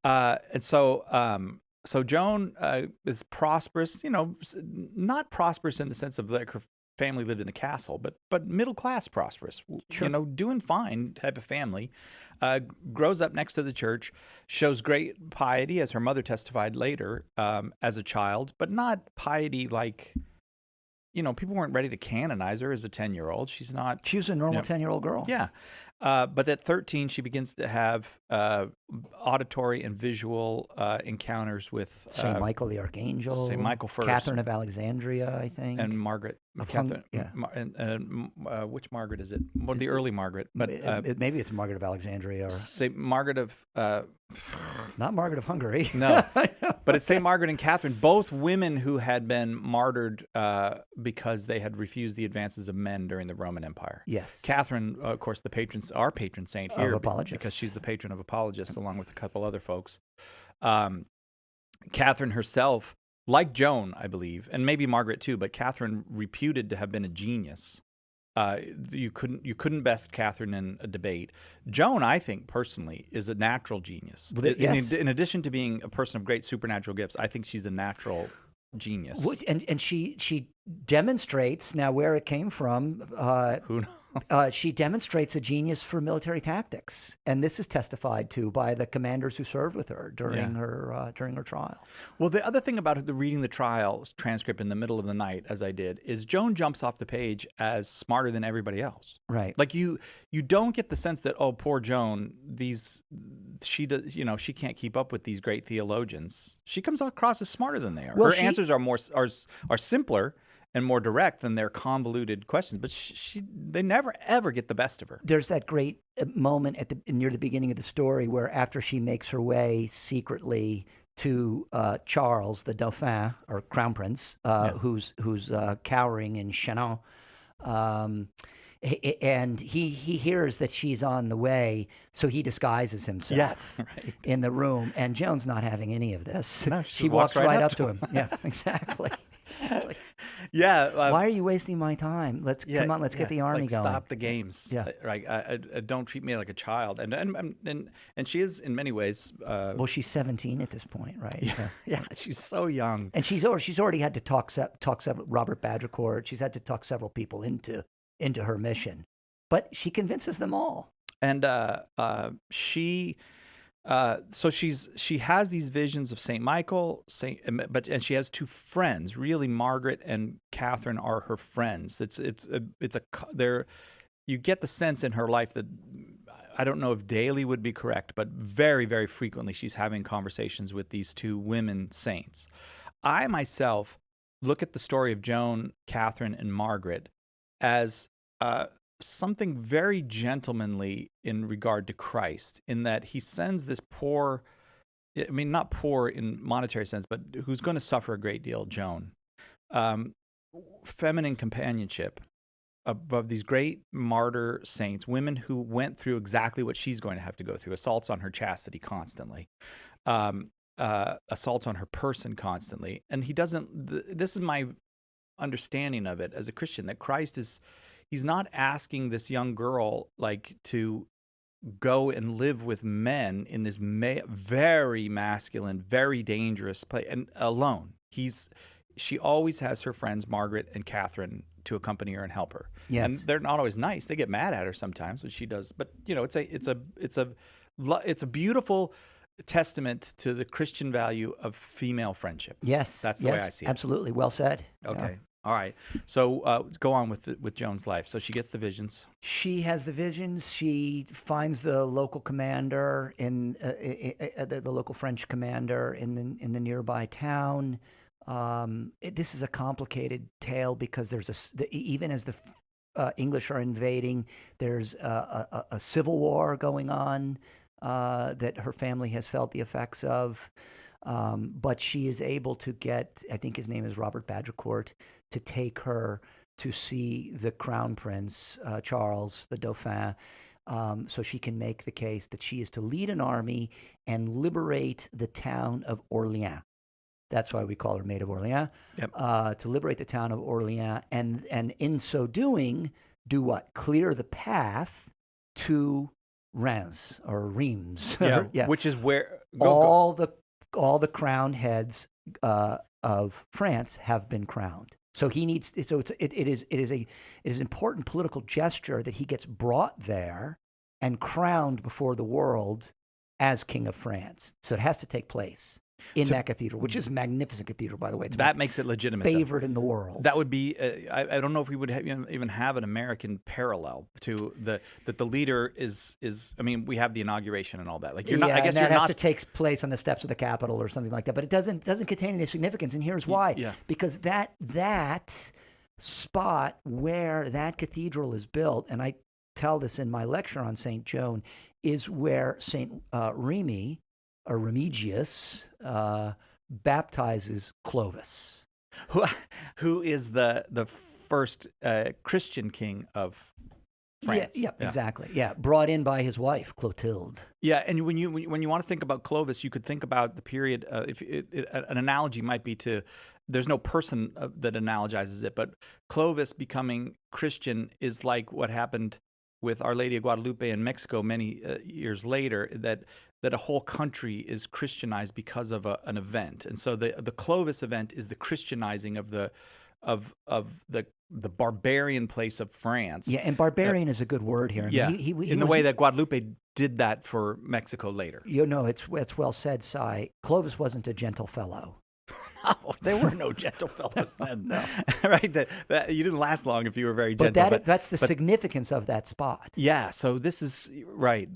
and so Joan is prosperous. Not prosperous in the sense of like her family lived in a castle, but middle class prosperous. Sure. Doing fine type of family. Grows up next to the church, shows great piety, as her mother testified later, as a child, but not piety like. People weren't ready to canonize her as a 10-year-old. She's not. She was a normal 10-year-old girl. Yeah. But at 13, she begins to have auditory and visual encounters with St. Michael the Archangel, St. Michael first, Catherine of Alexandria, I think, and Margaret. Catherine, which Margaret is it? Well, the early Margaret, but maybe it's Margaret of Alexandria or St. Margaret of. It's not Margaret of Hungary. No, but it's St. Margaret and Catherine, both women who had been martyred because they had refused the advances of men during the Roman Empire. Yes. Catherine, of course, our patron saint here, of apologists, because she's the patron of apologists, along with a couple other folks. Catherine herself, like Joan, I believe, and maybe Margaret too, but Catherine reputed to have been a genius. You couldn't best Catherine in a debate. Joan, I think personally, is a natural genius. Yes. In addition to being a person of great supernatural gifts, I think she's a natural genius. And she demonstrates now where it came from. Who knows? She demonstrates a genius for military tactics, and this is testified to by the commanders who served with her during her trial. Well, the other thing about reading the trial transcript in the middle of the night, as I did, is Joan jumps off the page as smarter than everybody else. Right. Like you don't get the sense that, oh, poor Joan, she can't keep up with these great theologians. She comes across as smarter than they are. Well, her answers are simpler and more direct than their convoluted questions, but they never ever get the best of her. There's that great moment near the beginning of the story where after she makes her way secretly to Charles, the Dauphin or Crown Prince, who's cowering in Chinon, and he hears that she's on the way, so he disguises himself in the room, and Joan's not having any of this. No, she walks right up to him. Yeah, exactly. Yeah. Why are you wasting my time? Come on, let's get the army going. Stop the games. Yeah. Right. Don't treat me like a child. And she is in many ways. Well, she's 17 at this point, right? Yeah. She's so young. And she's already had to talk several, Robert Badgercourt. She's had to talk several people into her mission, but she convinces them all. And she has these visions of Saint Michael, and she has two friends. Really, Margaret and Catherine are her friends. You get the sense in her life that, I don't know if daily would be correct, but very, very frequently she's having conversations with these two women saints. I myself look at the story of Joan, Catherine, and Margaret as something very gentlemanly in regard to Christ, in that he sends this poor, I mean, not poor in monetary sense, but who's going to suffer a great deal, Joan, feminine companionship of these great martyr saints, women who went through exactly what she's going to have to go through, assaults on her chastity constantly, assaults on her person constantly. And he doesn't, this is my understanding of it as a Christian, that Christ is, he's not asking this young girl to go and live with men in this very masculine, very dangerous place and alone. She always has her friends Margaret and Catherine to accompany her and help her. Yes. And they're not always nice. They get mad at her sometimes, which she does. But it's a beautiful testament to the Christian value of female friendship. Yes, that's the way I see it. Absolutely, well said. Okay. Yeah. All right. So go on with Joan's life. So she gets the visions. She has the visions. She finds the local commander the local French commander in the nearby town. This is a complicated tale because even as the English are invading, there's a civil war going on that her family has felt the effects of. But she is able to get, I think his name is Robert Badgercourt, to take her to see the Crown Prince, Charles, the Dauphin, so she can make the case that she is to lead an army and liberate the town of Orleans. That's why we call her Maid of Orleans. Yep. To liberate the town of Orleans, and in so doing, do what? Clear the path to Reims or Reims. Yeah. Which is where all the crowned heads of France have been crowned. So he needs. So it is an important political gesture that he gets brought there and crowned before the world as King of France. So it has to take place in that cathedral, which is a magnificent cathedral, by the way. It's that makes it legitimate. Favorite in the world. That would be. I don't know if we would even have an American parallel to that the leader is. I mean, we have the inauguration and all that. Like you're not. I guess that has to take place on the steps of the Capitol or something like that. But it doesn't contain any significance, and here's why. Yeah. Because that spot where that cathedral is built, and I tell this in my lecture on Saint Joan, is where Saint Remy, or Remigius, baptizes Clovis, who is the first Christian king of France. Yeah, exactly. Yeah, brought in by his wife Clotilde. Yeah, and when you want to think about Clovis, you could think about the period. An analogy might be to. There's no person that analogizes it, but Clovis becoming Christian is like what happened with Our Lady of Guadalupe in Mexico many years later, that a whole country is Christianized because of an event. And so the Clovis event is the Christianizing of the barbarian place of France. Yeah, and barbarian is a good word here. Yeah, he in the way that Guadalupe did that for Mexico later. It's well said, Cy. Clovis wasn't a gentle fellow. No, there were no gentle fellows then. No. Right? That you didn't last long if you were very gentle. But that's the significance of that spot. Yeah. So this is right.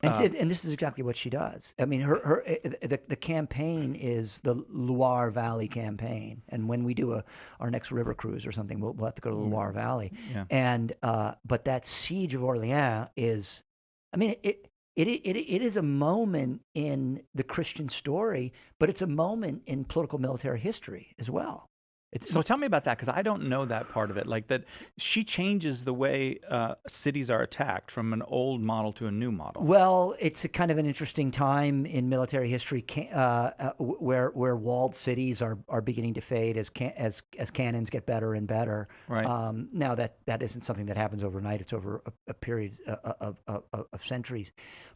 And this is exactly what she does. I mean, the campaign is the Loire Valley campaign, and when we do our next river cruise or something, we'll have to go to the Loire Valley. Yeah. And but that siege of Orleans is, I mean, it is a moment in the Christian story, but it's a moment in political military history as well. So tell me about that, because I don't know that part of it. Like that, she changes the way cities are attacked from an old model to a new model. Well, it's a kind of an interesting time in military history where walled cities are beginning to fade as cannons get better and better. Right. Now that isn't something that happens overnight. It's over a period of centuries.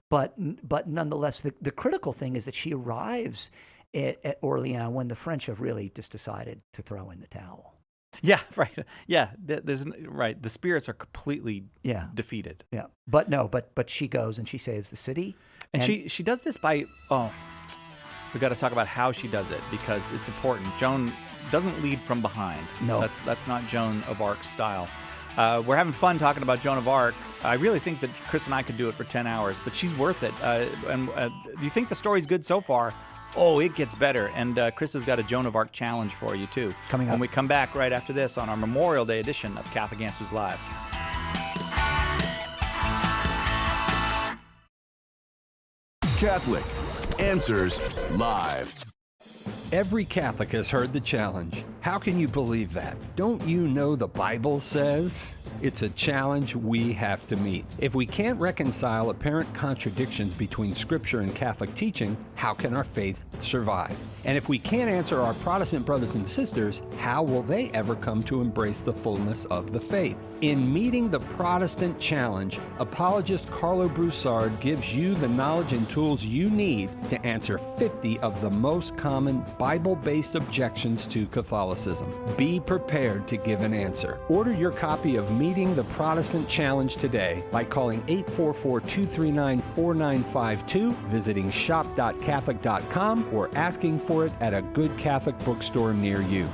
But nonetheless, the critical thing is that she arrives at Orleans when the French have really just decided to throw in the towel. Yeah, right. Yeah, there's right. The spirits are completely defeated. Yeah, but she goes and she saves the city, and she does this by we got to talk about how she does it, because it's important. Joan doesn't lead from behind. No, that's not Joan of Arc style. We're having fun talking about Joan of Arc. I really think that Chris and I could do it for 10 hours, but she's worth it. And you think the story's good so far? Oh, it gets better. And Chris has got a Joan of Arc challenge for you, too. Coming up. When we come back right after this on our Memorial Day edition of Catholic Answers Live. Catholic Answers Live. Every Catholic has heard the challenge. How can you believe that? Don't you know the Bible says? It's a challenge we have to meet. If we can't reconcile apparent contradictions between Scripture and Catholic teaching, how can our faith survive? And if we can't answer our Protestant brothers and sisters, how will they ever come to embrace the fullness of the faith? In meeting the Protestant challenge, apologist Carlo Broussard gives you the knowledge and tools you need to answer 50 of the most common Bible-based objections to Catholicism. Be prepared to give an answer. Order your copy of Meeting the Protestant Challenge today by calling 844-239-4952, visiting shop.catholic.com, or asking for it at a good Catholic bookstore near you.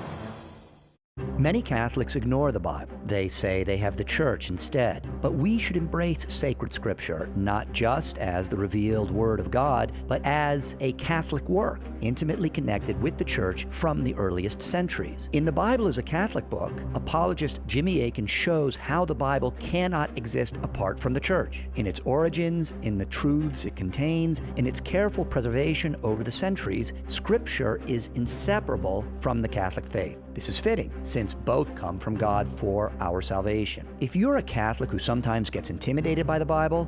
Many Catholics ignore the Bible. They say they have the Church instead. But we should embrace sacred Scripture, not just as the revealed Word of God, but as a Catholic work, intimately connected with the Church from the earliest centuries. In The Bible as a Catholic Book, apologist Jimmy Akin shows how the Bible cannot exist apart from the Church, in its origins, in the truths it contains, in its careful preservation over the centuries. Scripture is inseparable from the Catholic faith. This is fitting, since both come from God for our salvation. If you're a Catholic who sometimes gets intimidated by the Bible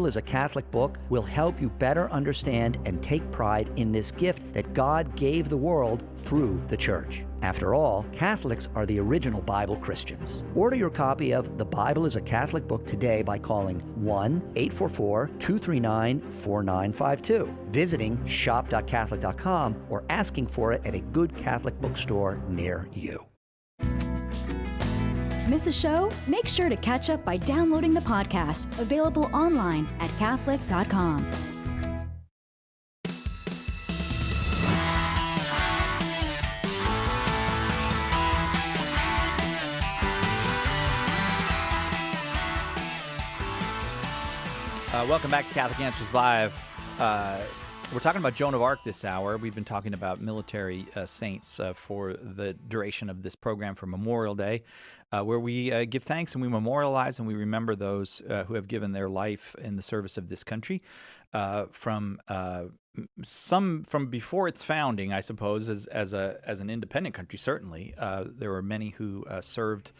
as a Catholic Book will help you better understand and take pride in this gift that God gave the world through the Church. After all, Catholics are the original Bible Christians. Order your copy of The Bible as a Catholic Book today by calling 1-844-239-4952, visiting shop.catholic.com, or asking for it at a good Catholic bookstore near you. Miss a show? Make sure to catch up by downloading the podcast, available online at Catholic.com. Welcome back to Catholic Answers Live. We're talking about Joan of Arc this hour. We've been talking about military saints for the duration of this program for Memorial Day, where we give thanks and we memorialize and we remember those who have given their life in the service of this country, from before its founding, I suppose, as an independent country. Certainly, there were many who served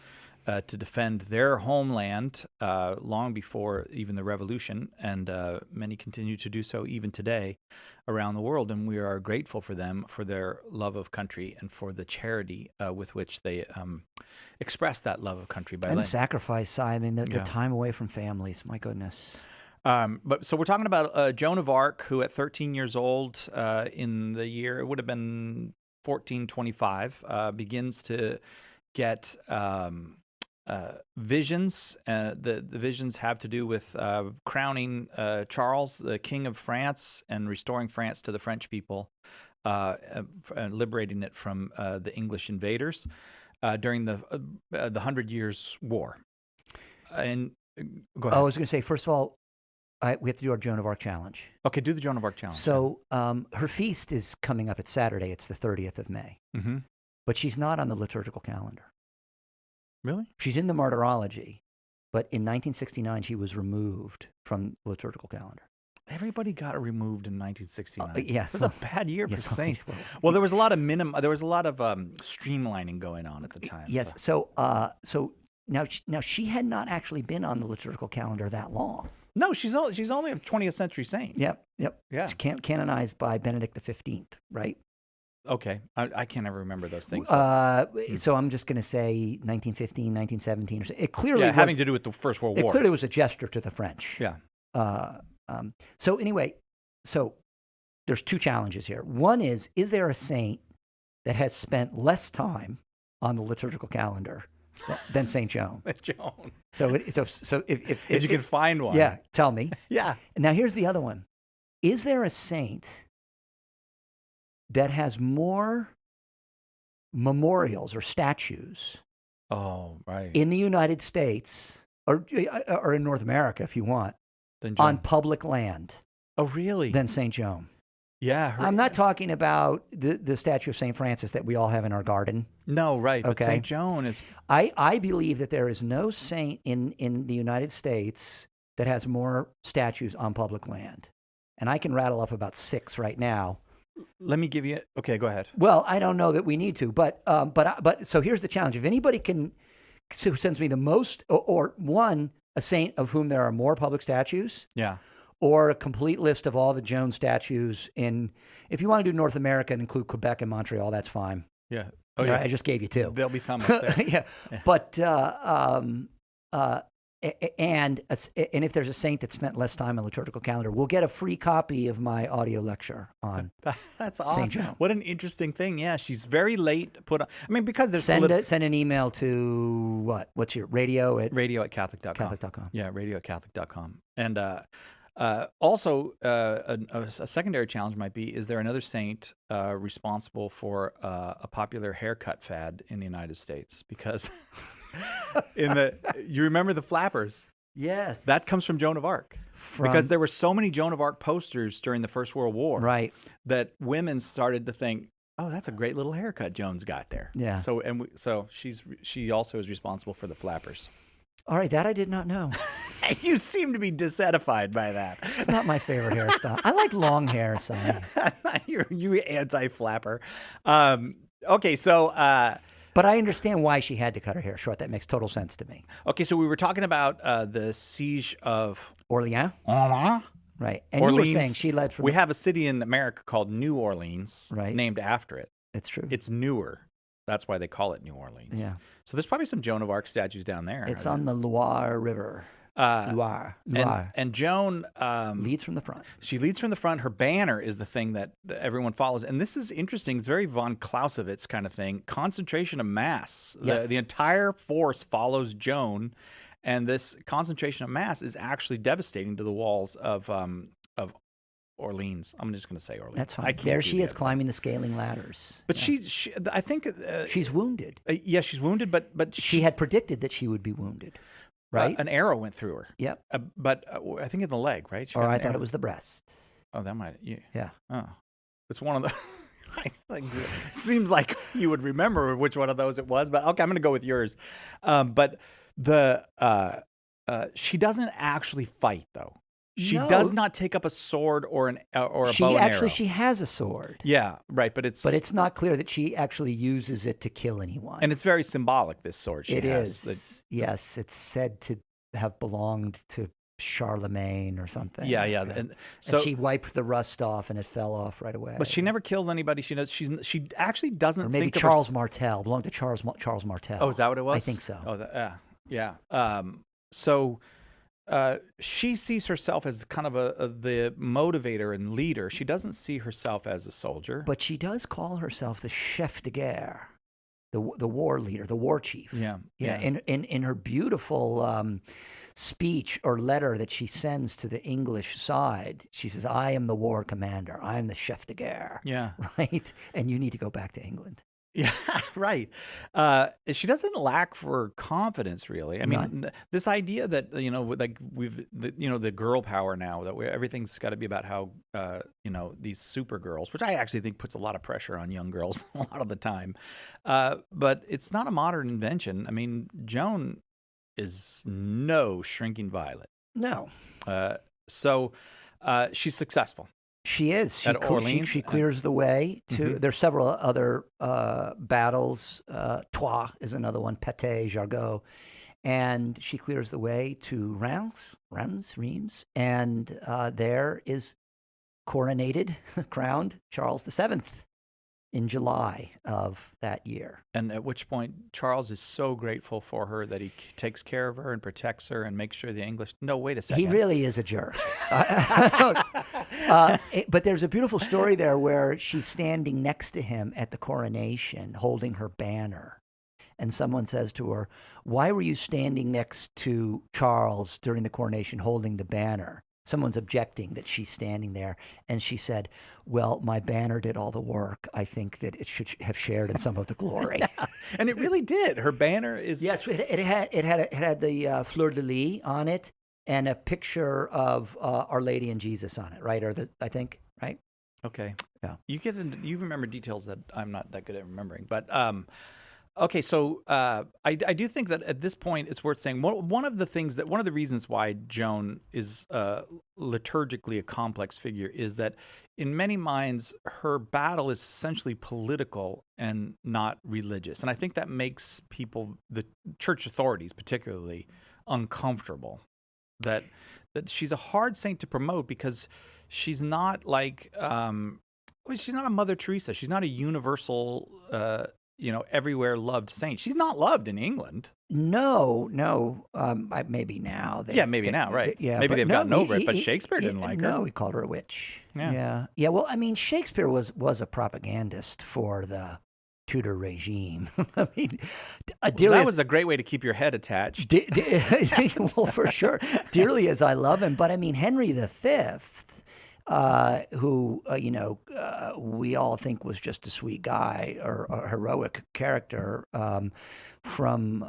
to defend their homeland long before even the revolution, and many continue to do so even today around the world, and we are grateful for them, for their love of country and for the charity with which they express that love of country. And the sacrifice, Simon, the time away from families, my goodness. But so we're talking about Joan of Arc, who at 13 years old in the year, it would have been 1425, begins to get visions. The visions have to do with crowning Charles, the King of France, and restoring France to the French people, liberating it from the English invaders during the 100 Years' War. And go ahead. I was going to say, first of all, we have to do our Joan of Arc challenge. Okay, do the Joan of Arc challenge. So her feast is coming up. It's Saturday. It's the 30th of May. Mm-hmm. But she's not on the liturgical calendar. Really? She's in the Martyrology, but in 1969 she was removed from the liturgical calendar. Everybody got removed in 1969. Yes, it was a bad year for yes, saints. Well, there was a lot of streamlining going on at the time. Yes. So now she had not actually been on the liturgical calendar that long. No, she's only a 20th century saint. Yep. Yeah. She's canonized by Benedict XV, right? Okay. I can't ever remember those things. So I'm just going to say 1915, 1917. Or so. It clearly was, having to do with the First World War. It clearly was a gesture to the French. Yeah. So anyway, there's two challenges here. One is there a saint that has spent less time on the liturgical calendar than Saint Joan? Joan. So if you can find one, yeah, tell me. Yeah. Now here's the other one: is there a saint that has more memorials or statues? Oh, right. In the United States or in North America, if you want, on public land. Oh, really? Than Saint Joan. Yeah. I'm not talking about the statue of St. Francis that we all have in our garden. No, right. Okay. But St. Joan is... I believe that there is no saint in the United States that has more statues on public land. And I can rattle off about 6 right now. Let me give you... Okay, go ahead. Well, I don't know that we need to, but so here's the challenge. If anybody who sends me the most, or one, a saint of whom there are more public statues... Yeah. Or a complete list of all the Joan statues if you want to do North America and include Quebec and Montreal, that's fine. Yeah. Oh, yeah. I just gave you 2. There'll be some up there. Yeah. But, and if there's a saint that spent less time on the liturgical calendar, we'll get a free copy of my audio lecture on That's awesome. Saint Joan. What an interesting thing. Yeah, she's very late put on. I mean, because there's send an email to what? What's your radio at Catholic.com. Catholic.com. Yeah, radio@catholic.com. And also, a secondary challenge might be: is there another saint responsible for a popular haircut fad in the United States? Because you remember the flappers? Yes, that comes from Joan of Arc. Because there were so many Joan of Arc posters during the First World War, right? That women started to think, "Oh, that's a great little haircut Joan's got there." Yeah. So she also is responsible for the flappers. All right, that I did not know. You seem to be dissatisfied by that. It's not my favorite hairstyle. I like long hair, son. you anti-flapper. Okay, so... but I understand why she had to cut her hair short. That makes total sense to me. Okay, so we were talking about the siege of... Orleans? Right. And Orleans. You were saying she led from... We have a city in America called New Orleans, right, named after it. It's true. It's newer. That's why they call it New Orleans. Yeah. So there's probably some Joan of Arc statues down there. It's on the Loire River. Loire. And Joan leads from the front. She leads from the front. Her banner is the thing that everyone follows. And this is interesting. It's very von Clausewitz kind of thing. Concentration of mass. Yes. The entire force follows Joan. And this concentration of mass is actually devastating to the walls of Orleans. I'm just going to say Orleans. That's fine. There she is climbing the scaling ladders. But yeah. I think she's wounded. Yeah, she's wounded, but she had predicted that she would be wounded, right? An arrow went through her. Yep. But I think in the leg, right? Or I thought it was the breast. Oh, that might. Yeah. Oh, it's one of the. Seems like you would remember which one of those it was, but okay, I'm going to go with yours. But she doesn't actually fight though. She does not take up a sword or a bow and arrow. She has a sword. Yeah, right, but it's not clear that she actually uses it to kill anyone. And it's very symbolic, this sword she has. It is. Yes, it's said to have belonged to Charlemagne or something. Yeah. And she wiped the rust off and it fell off right away. But she never kills anybody. She actually doesn't or maybe think Charles of Martel. Belonged to Charles Martel. Oh, is that what it was? I think so. Oh, yeah. So she sees herself as kind of the motivator and leader. She doesn't see herself as a soldier. But she does call herself the chef de guerre, the war leader, the war chief. Yeah. In her beautiful speech or letter that she sends to the English side, she says, "I am the war commander. I am the chef de guerre." Yeah. Right? And you need to go back to England. Yeah, right. She doesn't lack for confidence, really. I mean, this idea that the girl power now, that everything's got to be about how these super girls, which I actually think puts a lot of pressure on young girls a lot of the time. But it's not a modern invention. I mean, Joan is no shrinking violet. No. So She's successful. She is. At Orleans. She clears the way to. There's several other battles. Troyes is another one. Patay, Jargeau. And she clears the way to Reims, and there is crowned Charles VII in July of that year. And at which point, Charles is so grateful for her that he takes care of her and protects her and makes sure the English... No, wait a second. He really is a jerk. But there's a beautiful story there where she's standing next to him at the coronation, holding her banner. And someone says to her, "Why were you standing next to Charles during the coronation holding the banner?" Someone's objecting that she's standing there. And she said, "Well, my banner did all the work. I think that it should have shared in some of the glory." Yeah. And it really did. Her banner is... Yes, it had the fleur de lis on it and a picture of Our Lady and Jesus on it, right? I think, right? Okay. Yeah. You remember details that I'm not that good at remembering. But... Okay, so I do think that at this point it's worth saying one of the reasons why Joan is liturgically a complex figure is that in many minds her battle is essentially political and not religious, and I think that makes people, the church authorities particularly, uncomfortable. That she's a hard saint to promote because she's not like she's not a Mother Teresa. She's not a universal. Everywhere loved saint. She's not loved in England. No. Maybe now. Maybe now, right? Maybe they've gotten over it, but Shakespeare didn't like her. No, he called her a witch. Yeah. Well, I mean, Shakespeare was a propagandist for the Tudor regime. I mean, that was a great way to keep your head attached. Well, for sure. Dearly as I love him, but I mean, Henry V. Who we all think was just a sweet guy or a heroic character from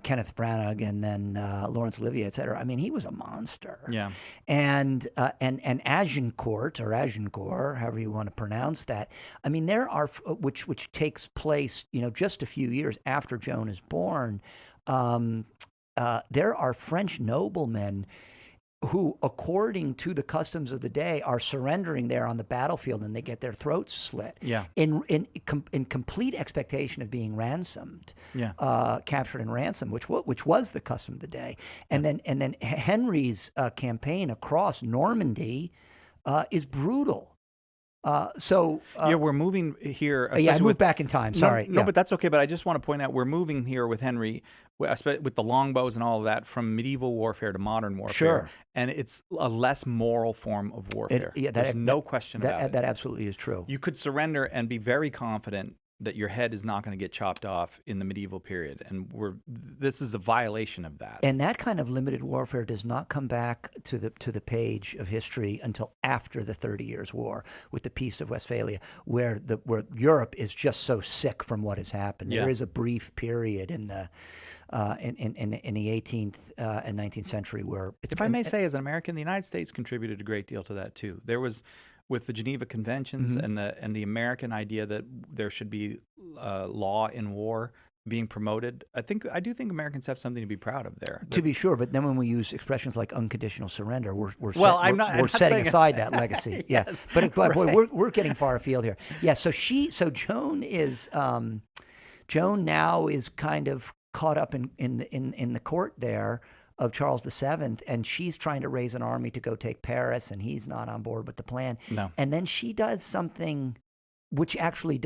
Kenneth Branagh and then Laurence Olivier, et cetera. I mean, he was a monster. Yeah. And Agincourt, however you want to pronounce that. I mean, there are which takes place, just a few years after Joan is born. There are French noblemen who, according to the customs of the day, are surrendering there on the battlefield, and they get their throats slit. Yeah. In complete expectation of being ransomed. Yeah. Captured and ransomed, which was the custom of the day. And then Henry's campaign across Normandy is brutal. We're moving here. I moved back in time. Sorry. No, but that's okay. But I just want to point out we're moving here with Henry, with the longbows and all of that, from medieval warfare to modern warfare. Sure. And it's a less moral form of warfare. There's no question about it. That absolutely is true. You could surrender and be very confident that your head is not going to get chopped off in the medieval period, and this is a violation of that. And that kind of limited warfare does not come back to the page of history until after the 30 Years' War, with the Peace of Westphalia, where Europe is just so sick from what has happened. Yeah. There is a brief period in the 18th and 19th century where if I may say, as an American, the United States contributed a great deal to that too. There was, with the Geneva Conventions and the American idea that there should be law in war being promoted, I do think Americans have something to be proud of there. To be sure, but then when we use expressions like unconditional surrender, we're I'm setting aside that legacy. Yes, but boy, right. we're getting far afield here. Yeah, so Joan is Joan now is kind of caught up in the court there of Charles VII, and she's trying to raise an army to go take Paris, and he's not on board with the plan. No. And then she does something which actually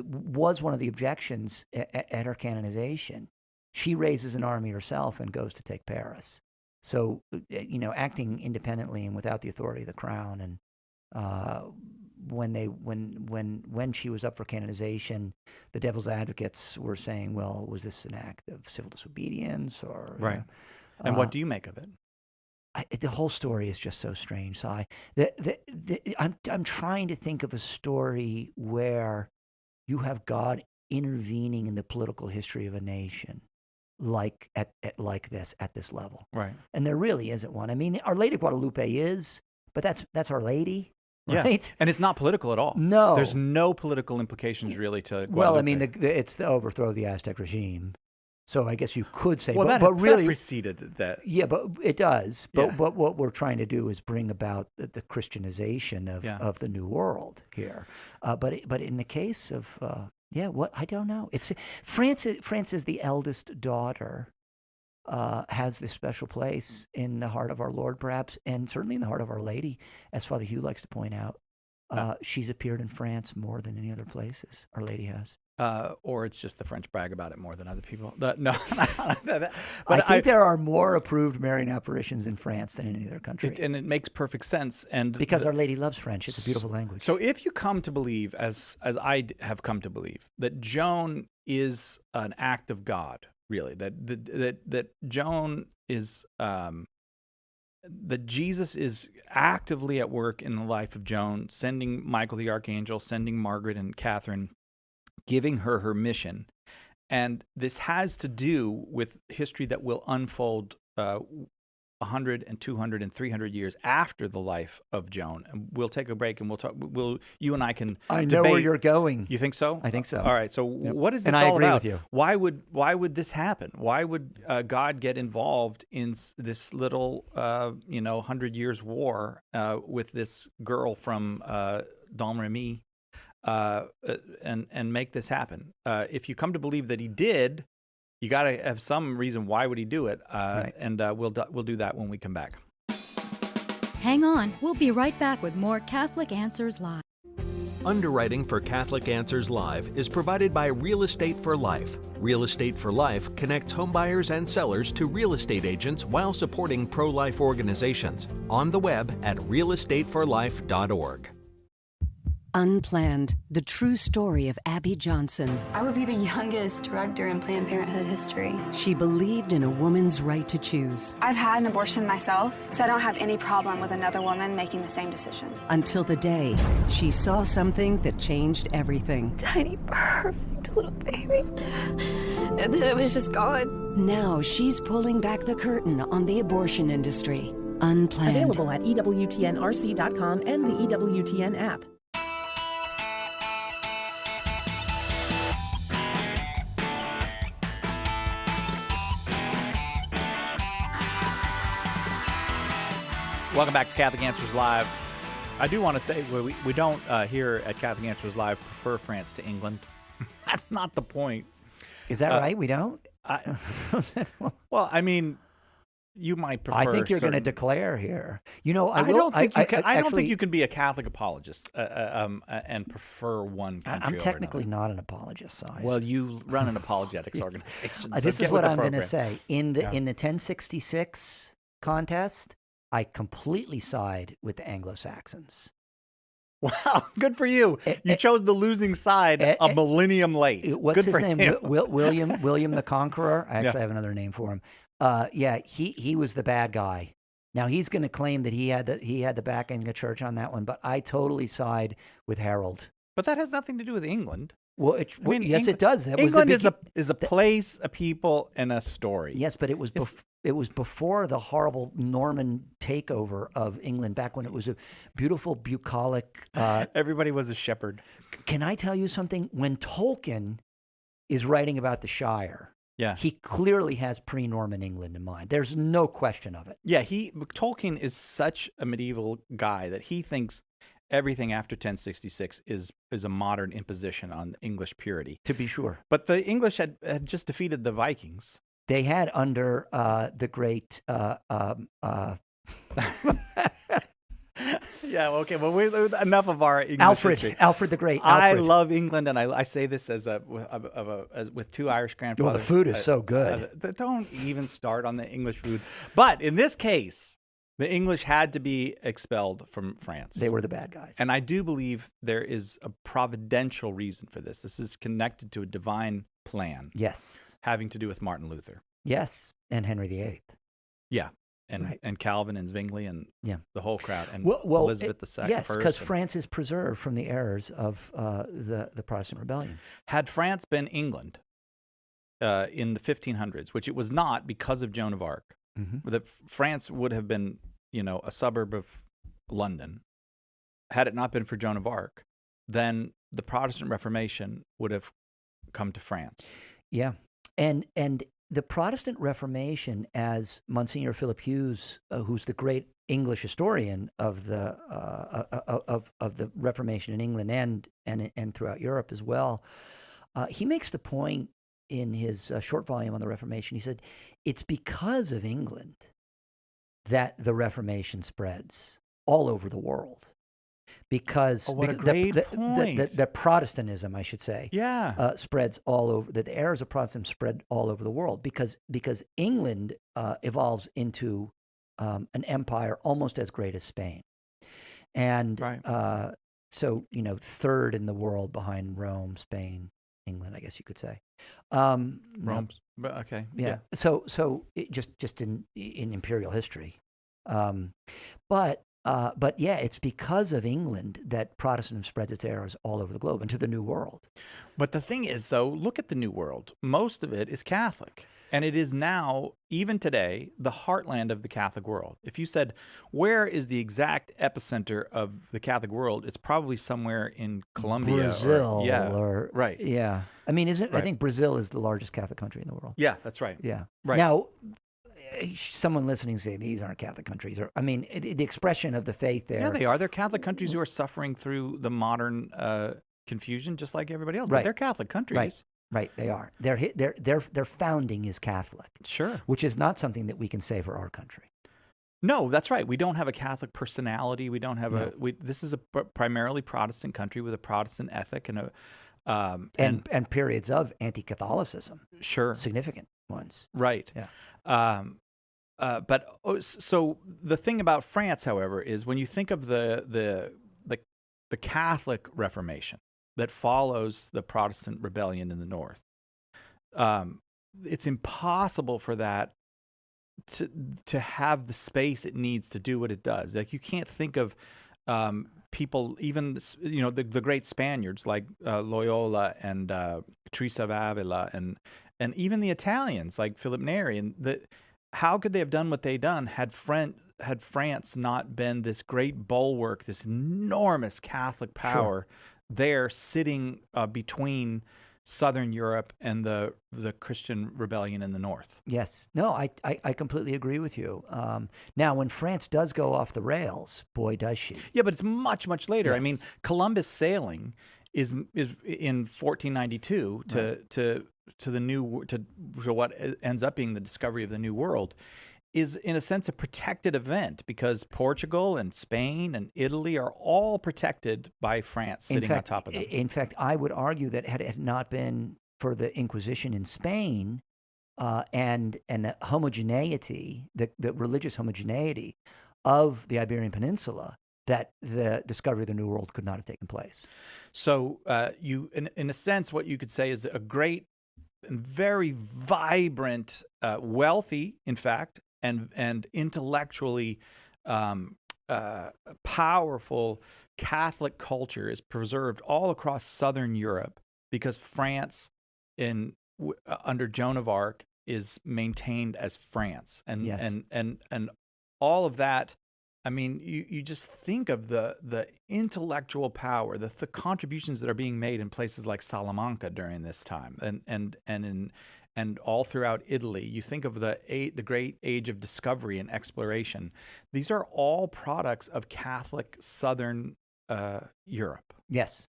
was one of the objections at her canonization. She raises an army herself and goes to take Paris. So, acting independently and without the authority of the crown. And when she was up for canonization, the devil's advocates were saying, well, was this an act of civil disobedience or... Right. And what do you make of it? The whole story is just so strange, Si. I'm trying to think of a story where you have God intervening in the political history of a nation, like at this level. Right. And there really isn't one. I mean, Our Lady of Guadalupe is, but that's Our Lady. Right? Yeah. And it's not political at all. No. There's no political implications really to Guadalupe. Well, I mean, it's the overthrow of the Aztec regime. So I guess you could say, well, but that really preceded that. Yeah, but it does. But Yeah. what we're trying to do is bring about the Christianization of the New World here. But in the case of what I don't know. It's France is the eldest daughter. Has this special place in the heart of our Lord, perhaps, and certainly in the heart of Our Lady, as Father Hugh likes to point out. She's appeared in France more than any other places. Our Lady has. Or it's just the French brag about it more than other people. No. But I think there are more approved Marian apparitions in France than in any other country. And it makes perfect sense. And because Our Lady loves French. It's a beautiful language. So if you come to believe, as I have come to believe, that Joan is an act of God, really, that Joan is... that Jesus is actively at work in the life of Joan, sending Michael the Archangel, sending Margaret and Catherine, giving her mission. And this has to do with history that will unfold 100 and 200 and 300 years after the life of Joan. And we'll take a break and we'll talk. You and I can I debate. know where you're going. You think so? I think so. All right. So what is this and all I agree about? with you. Why would this happen? Why would God get involved in this little 100 years war with this girl from Domremy and make this happen? If you come to believe that he did, you got to have some reason why would he do it, Right. and we'll do that when we come back. Hang on, we'll be right back with more Catholic Answers Live. Underwriting for Catholic Answers Live is provided by Real Estate for Life. Real Estate for Life connects homebuyers and sellers to real estate agents while supporting pro-life organizations. On the web at realestateforlife.org. Unplanned, the true story of Abby Johnson. I would be the youngest director in Planned Parenthood history. She believed in a woman's right to choose. I've had an abortion myself, so I don't have any problem with another woman making the same decision. Until the day she saw something that changed everything. Tiny, perfect little baby. And then it was just gone. Now she's pulling back the curtain on the abortion industry. Unplanned. Available at EWTNRC.com and the EWTN app. Welcome back to Catholic Answers Live. I do want to say we don't here at Catholic Answers Live prefer France to England. That's not the point. Is that right? We don't? Well, I mean, you might prefer. I think you're going to declare here. You know, I don't think you can. I don't think you can be a Catholic apologist and prefer one country. I'm technically not an apologist, so well, you run an apologetics organization. So this is what I'm going to say. In the 1066 contest, I completely side with the Anglo-Saxons. Wow, good for you. You chose the losing side a millennium late. What's good his for name? him. William the Conqueror. I actually have another name for him. He was the bad guy. Now he's going to claim that he had the backing of the church on that one, but I totally side with Harold. But that has nothing to do with England. Well, yes, it does. England is a place, a people, and a story. Yes, but it was before the horrible Norman takeover of England, back when it was a beautiful, bucolic. Everybody was a shepherd. Can I tell you something? When Tolkien is writing about the Shire, he clearly has pre-Norman England in mind. There's no question of it. Yeah, Tolkien is such a medieval guy that he thinks everything after 1066 is a modern imposition on English purity. To be sure. But the English had just defeated the Vikings. They had under the great... Yeah, okay. Well, enough of our English history. Alfred the Great. I love England, and I say this as with two Irish grandfathers. Well, the food is so good. Don't even start on the English food. But in this case, the English had to be expelled from France. They were the bad guys. And I do believe there is a providential reason for this. This is connected to a divine plan. Yes. Having to do with Martin Luther. Yes, and Henry VIII. Yeah. And Calvin and Zwingli and the whole crowd and Elizabeth II. Yes, because France is preserved from the errors of the Protestant rebellion. Had France been England in the 1500s, which it was not because of Joan of Arc, that France would have been, a suburb of London. Had it not been for Joan of Arc, then the Protestant Reformation would have come to France. Yeah, and the Protestant Reformation, as Monsignor Philip Hughes, who's the great English historian of the Reformation in England and throughout Europe as well, he makes the point in his short volume on the Reformation. He said, it's because of England that the Reformation spreads all over the world. Because what a great point. The Protestantism, I should say, spreads all over. The errors of Protestantism spread all over the world because England evolves into an empire almost as great as Spain, and so third in the world behind Rome, Spain, England, I guess you could say. Rome, okay, yeah. So it just in imperial history, but yeah, it's because of England that Protestantism spreads its errors all over the globe into the New World. But the thing is, though, look at the New World. Most of it is Catholic. And it is now, even today, the heartland of the Catholic world. If you said, where is the exact epicenter of the Catholic world, it's probably somewhere in Colombia. Brazil. Right. Yeah. I mean, Right. I think Brazil is the largest Catholic country in the world. Yeah, that's right. Yeah. Right. Now, someone listening say these aren't Catholic countries. Or I mean, the expression of the faith there. Yeah, they are. They're Catholic countries who are suffering through the modern confusion, just like everybody else. Right. But they're Catholic countries. Right, they are. Their founding is Catholic. Sure. Which is not something that we can say for our country. No, that's right. We don't have a Catholic personality. We don't have this is a primarily Protestant country with a Protestant ethic and and periods of anti-Catholicism. Sure. Significant ones. Right. Yeah. So the thing about France, however, is when you think of the Catholic Reformation that follows the Protestant rebellion in the North, it's impossible for that to have the space it needs to do what it does. Like, you can't think of people, even the great Spaniards like Loyola and Teresa of Avila and even the Italians like Philip Neri, and how could they have done what they done had France not been this great bulwark, this enormous Catholic power there sitting between Southern Europe and the Christian rebellion in the North? Yes. No, I completely agree with you. Now, when France does go off the rails, boy, does she. Yeah, but it's much, much later. Yes. I mean, Columbus sailing is in 1492 to what ends up being the discovery of the New World, is in a sense a protected event because Portugal and Spain and Italy are all protected by France sitting on top of them. In fact, I would argue that had it not been for the Inquisition in Spain and the homogeneity, the religious homogeneity of the Iberian Peninsula, that the discovery of the New World could not have taken place. So in a sense, what you could say is a great and very vibrant, wealthy, in fact, and intellectually powerful Catholic culture is preserved all across Southern Europe because France, under Joan of Arc, is maintained as France, and all of that. I mean, you just think of the intellectual power, the contributions that are being made in places like Salamanca during this time, and all throughout Italy. You think of the great age of discovery and exploration. These are all products of Catholic Southern Europe. Yes.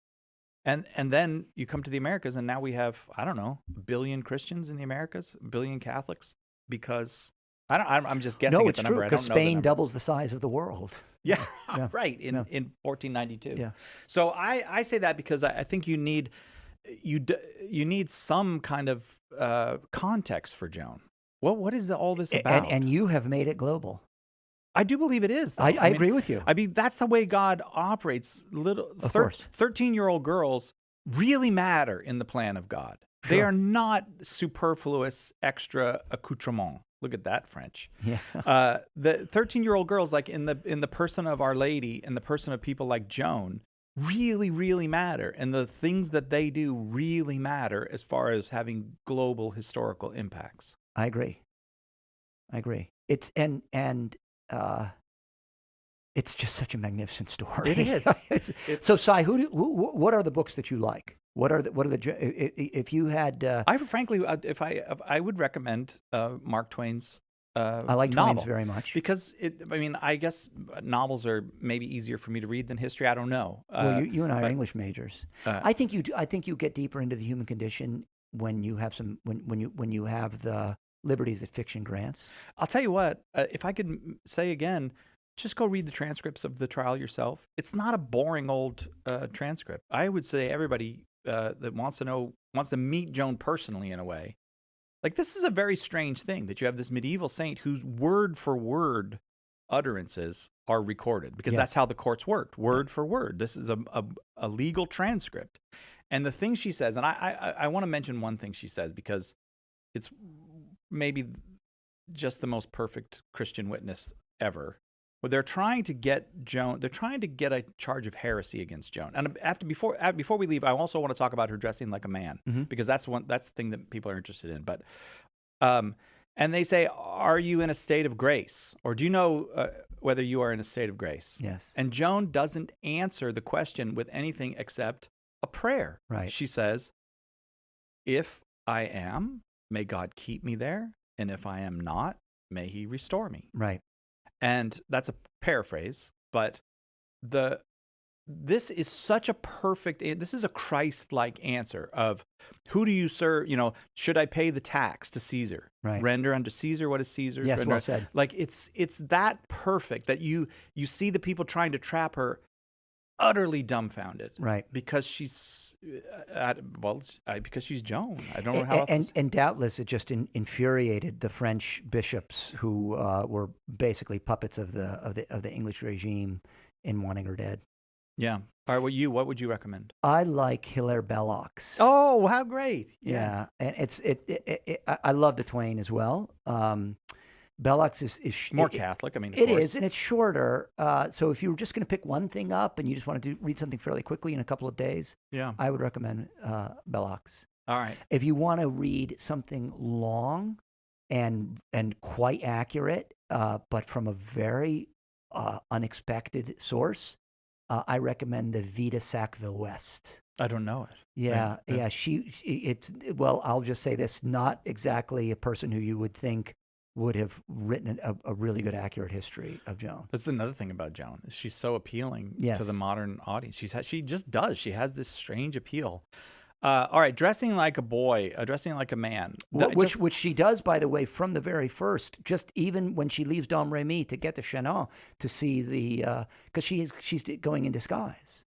And then you come to the Americas, and now we have, I don't know, 1 billion Christians in the Americas, 1 billion Catholics, because I'm just guessing at the number. No, it's true, because Spain doubles the size of the world. Yeah, right, in 1492. Yeah. So I say that because I think you need some kind of context for Joan. What is all this about? And you have made it global. I do believe it is, though. I agree with you. I mean, that's the way God operates. Of course. 13-year-old girls really matter in the plan of God. Sure. They are not superfluous extra accoutrement. Look at that French. Yeah. The 13-year-old girls, like in the person of Our Lady, in the person of people like Joan, really, really matter, and the things that they do really matter as far as having global historical impacts. I agree. It's it's just such a magnificent story. It is. So, Cy, what are the books that you like? What are the if you had? I frankly, if I would recommend Mark Twain's. I like novel Twain's very much because I guess novels are maybe easier for me to read than history. I don't know. Well, you and I are English majors. I think you get deeper into the human condition when you have when you have the liberties that fiction grants. I'll tell you what. If I could say again, just go read the transcripts of the trial yourself. It's not a boring old transcript. I would say everybody that wants to meet Joan personally in a way. Like, this is a very strange thing that you have this medieval saint whose word for word utterances are recorded, because that's how the courts worked, word for word. This is a legal transcript. And the thing she says, and I want to mention one thing she says, because it's maybe just the most perfect Christian witness ever. But they're trying to get Joan. They're trying to get a charge of heresy against Joan. And before we leave, I also want to talk about her dressing like a man, because that's the thing that people are interested in. But and they say, "Are you in a state of grace, or do you know whether you are in a state of grace?" Yes. And Joan doesn't answer the question with anything except a prayer. Right. She says, "If I am, may God keep me there, and if I am not, may He restore me." Right. And that's a paraphrase, but this is such a perfect, this is a Christ-like answer of, who do you serve? Should I pay the tax to Caesar? Right. Render unto Caesar what is Caesar's. Yes, well said. Like, it's that perfect that you see the people trying to trap her utterly dumbfounded. Right. Because she's, because she's Joan. I don't know how else. And doubtless it just infuriated the French bishops who were basically puppets of the English regime in wanting her dead. Yeah. All right. What would you recommend? I like Hilaire Belloc's. Oh, how great! Yeah, and I love the Twain as well. Belloc's is more Catholic. I mean, it is, and it's shorter. So if you were just going to pick one thing up and you just wanted to read something fairly quickly in a couple of days, I would recommend Belloc's. All right. If you want to read something long and quite accurate, but from a very unexpected source, I recommend the Vida Sackville-West. I don't know it. Yeah. I'll just say this: not exactly a person who you would think would have written a really good, accurate history of Joan. That's another thing about Joan. She's so appealing to the modern audience. She just does. She has this strange appeal. All right, dressing like a boy, dressing like a man. Which she does, by the way, from the very first. Just even when she leaves Domremy to get to Chinon to see because she's going in disguise.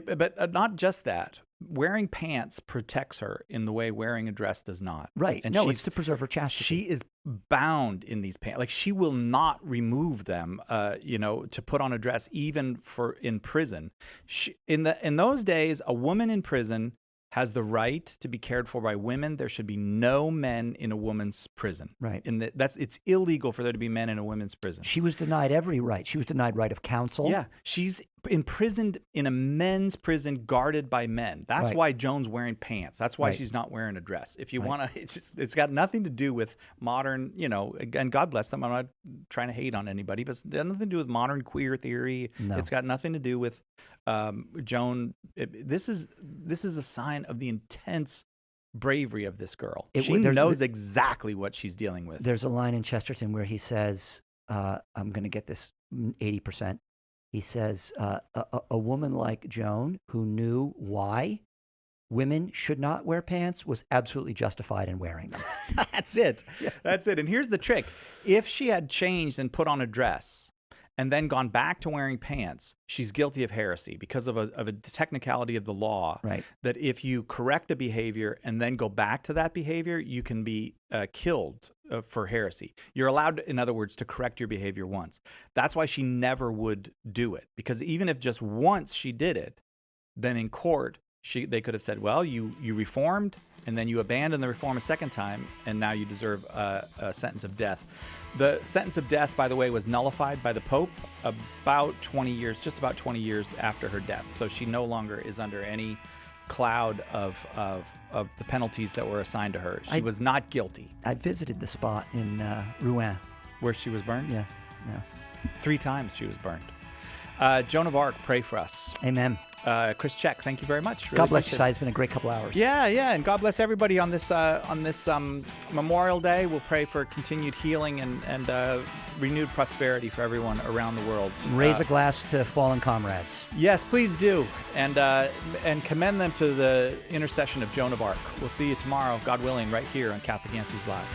But not just that. Wearing pants protects her in the way wearing a dress does not. Right. And no, it's to preserve her chastity. She is bound in these pants. Like, she will not remove them, to put on a dress, even in prison. In those days, a woman in prison has the right to be cared for by women. There should be no men in a woman's prison. Right. It's illegal for there to be men in a women's prison. She was denied every right. She was denied right of counsel. Yeah. She's imprisoned in a men's prison guarded by men. That's why Joan's wearing pants. That's why she's not wearing a dress. If you want to, it's got nothing to do with modern, and God bless them. I'm not trying to hate on anybody, but it's got nothing to do with modern queer theory. No. It's got nothing to do with Joan. This is a sign of the intense bravery of this girl. She knows exactly what she's dealing with. There's a line in Chesterton where he says, I'm going to get this 80%. He says, a woman like Joan, who knew why women should not wear pants, was absolutely justified in wearing them. That's it. Yeah. That's it. And here's the trick. If she had changed and put on a dress and then gone back to wearing pants, she's guilty of heresy because of a technicality of the law. Right. That if you correct a behavior and then go back to that behavior, you can be killed for heresy. You're allowed, in other words, to correct your behavior once. That's why she never would do it, because even if just once she did it, then in court, they could have said, well, you reformed, and then you abandoned the reform a second time, and now you deserve a sentence of death. The sentence of death, by the way, was nullified by the Pope just about 20 years after her death. So she no longer is under any cloud of the penalties that were assigned to her. She was not guilty. I visited the spot in Rouen. Where she was burned? Yes. Yeah. 3 times she was burned. Joan of Arc, pray for us. Amen. Chris Check, thank you very much. Really God bless you, appreciate it. Si. It's been a great couple hours. Yeah, and God bless everybody on this Memorial Day. We'll pray for continued healing and renewed prosperity for everyone around the world. Raise a glass to fallen comrades. Yes, please do, and commend them to the intercession of Joan of Arc. We'll see you tomorrow, God willing, right here on Catholic Answers Live.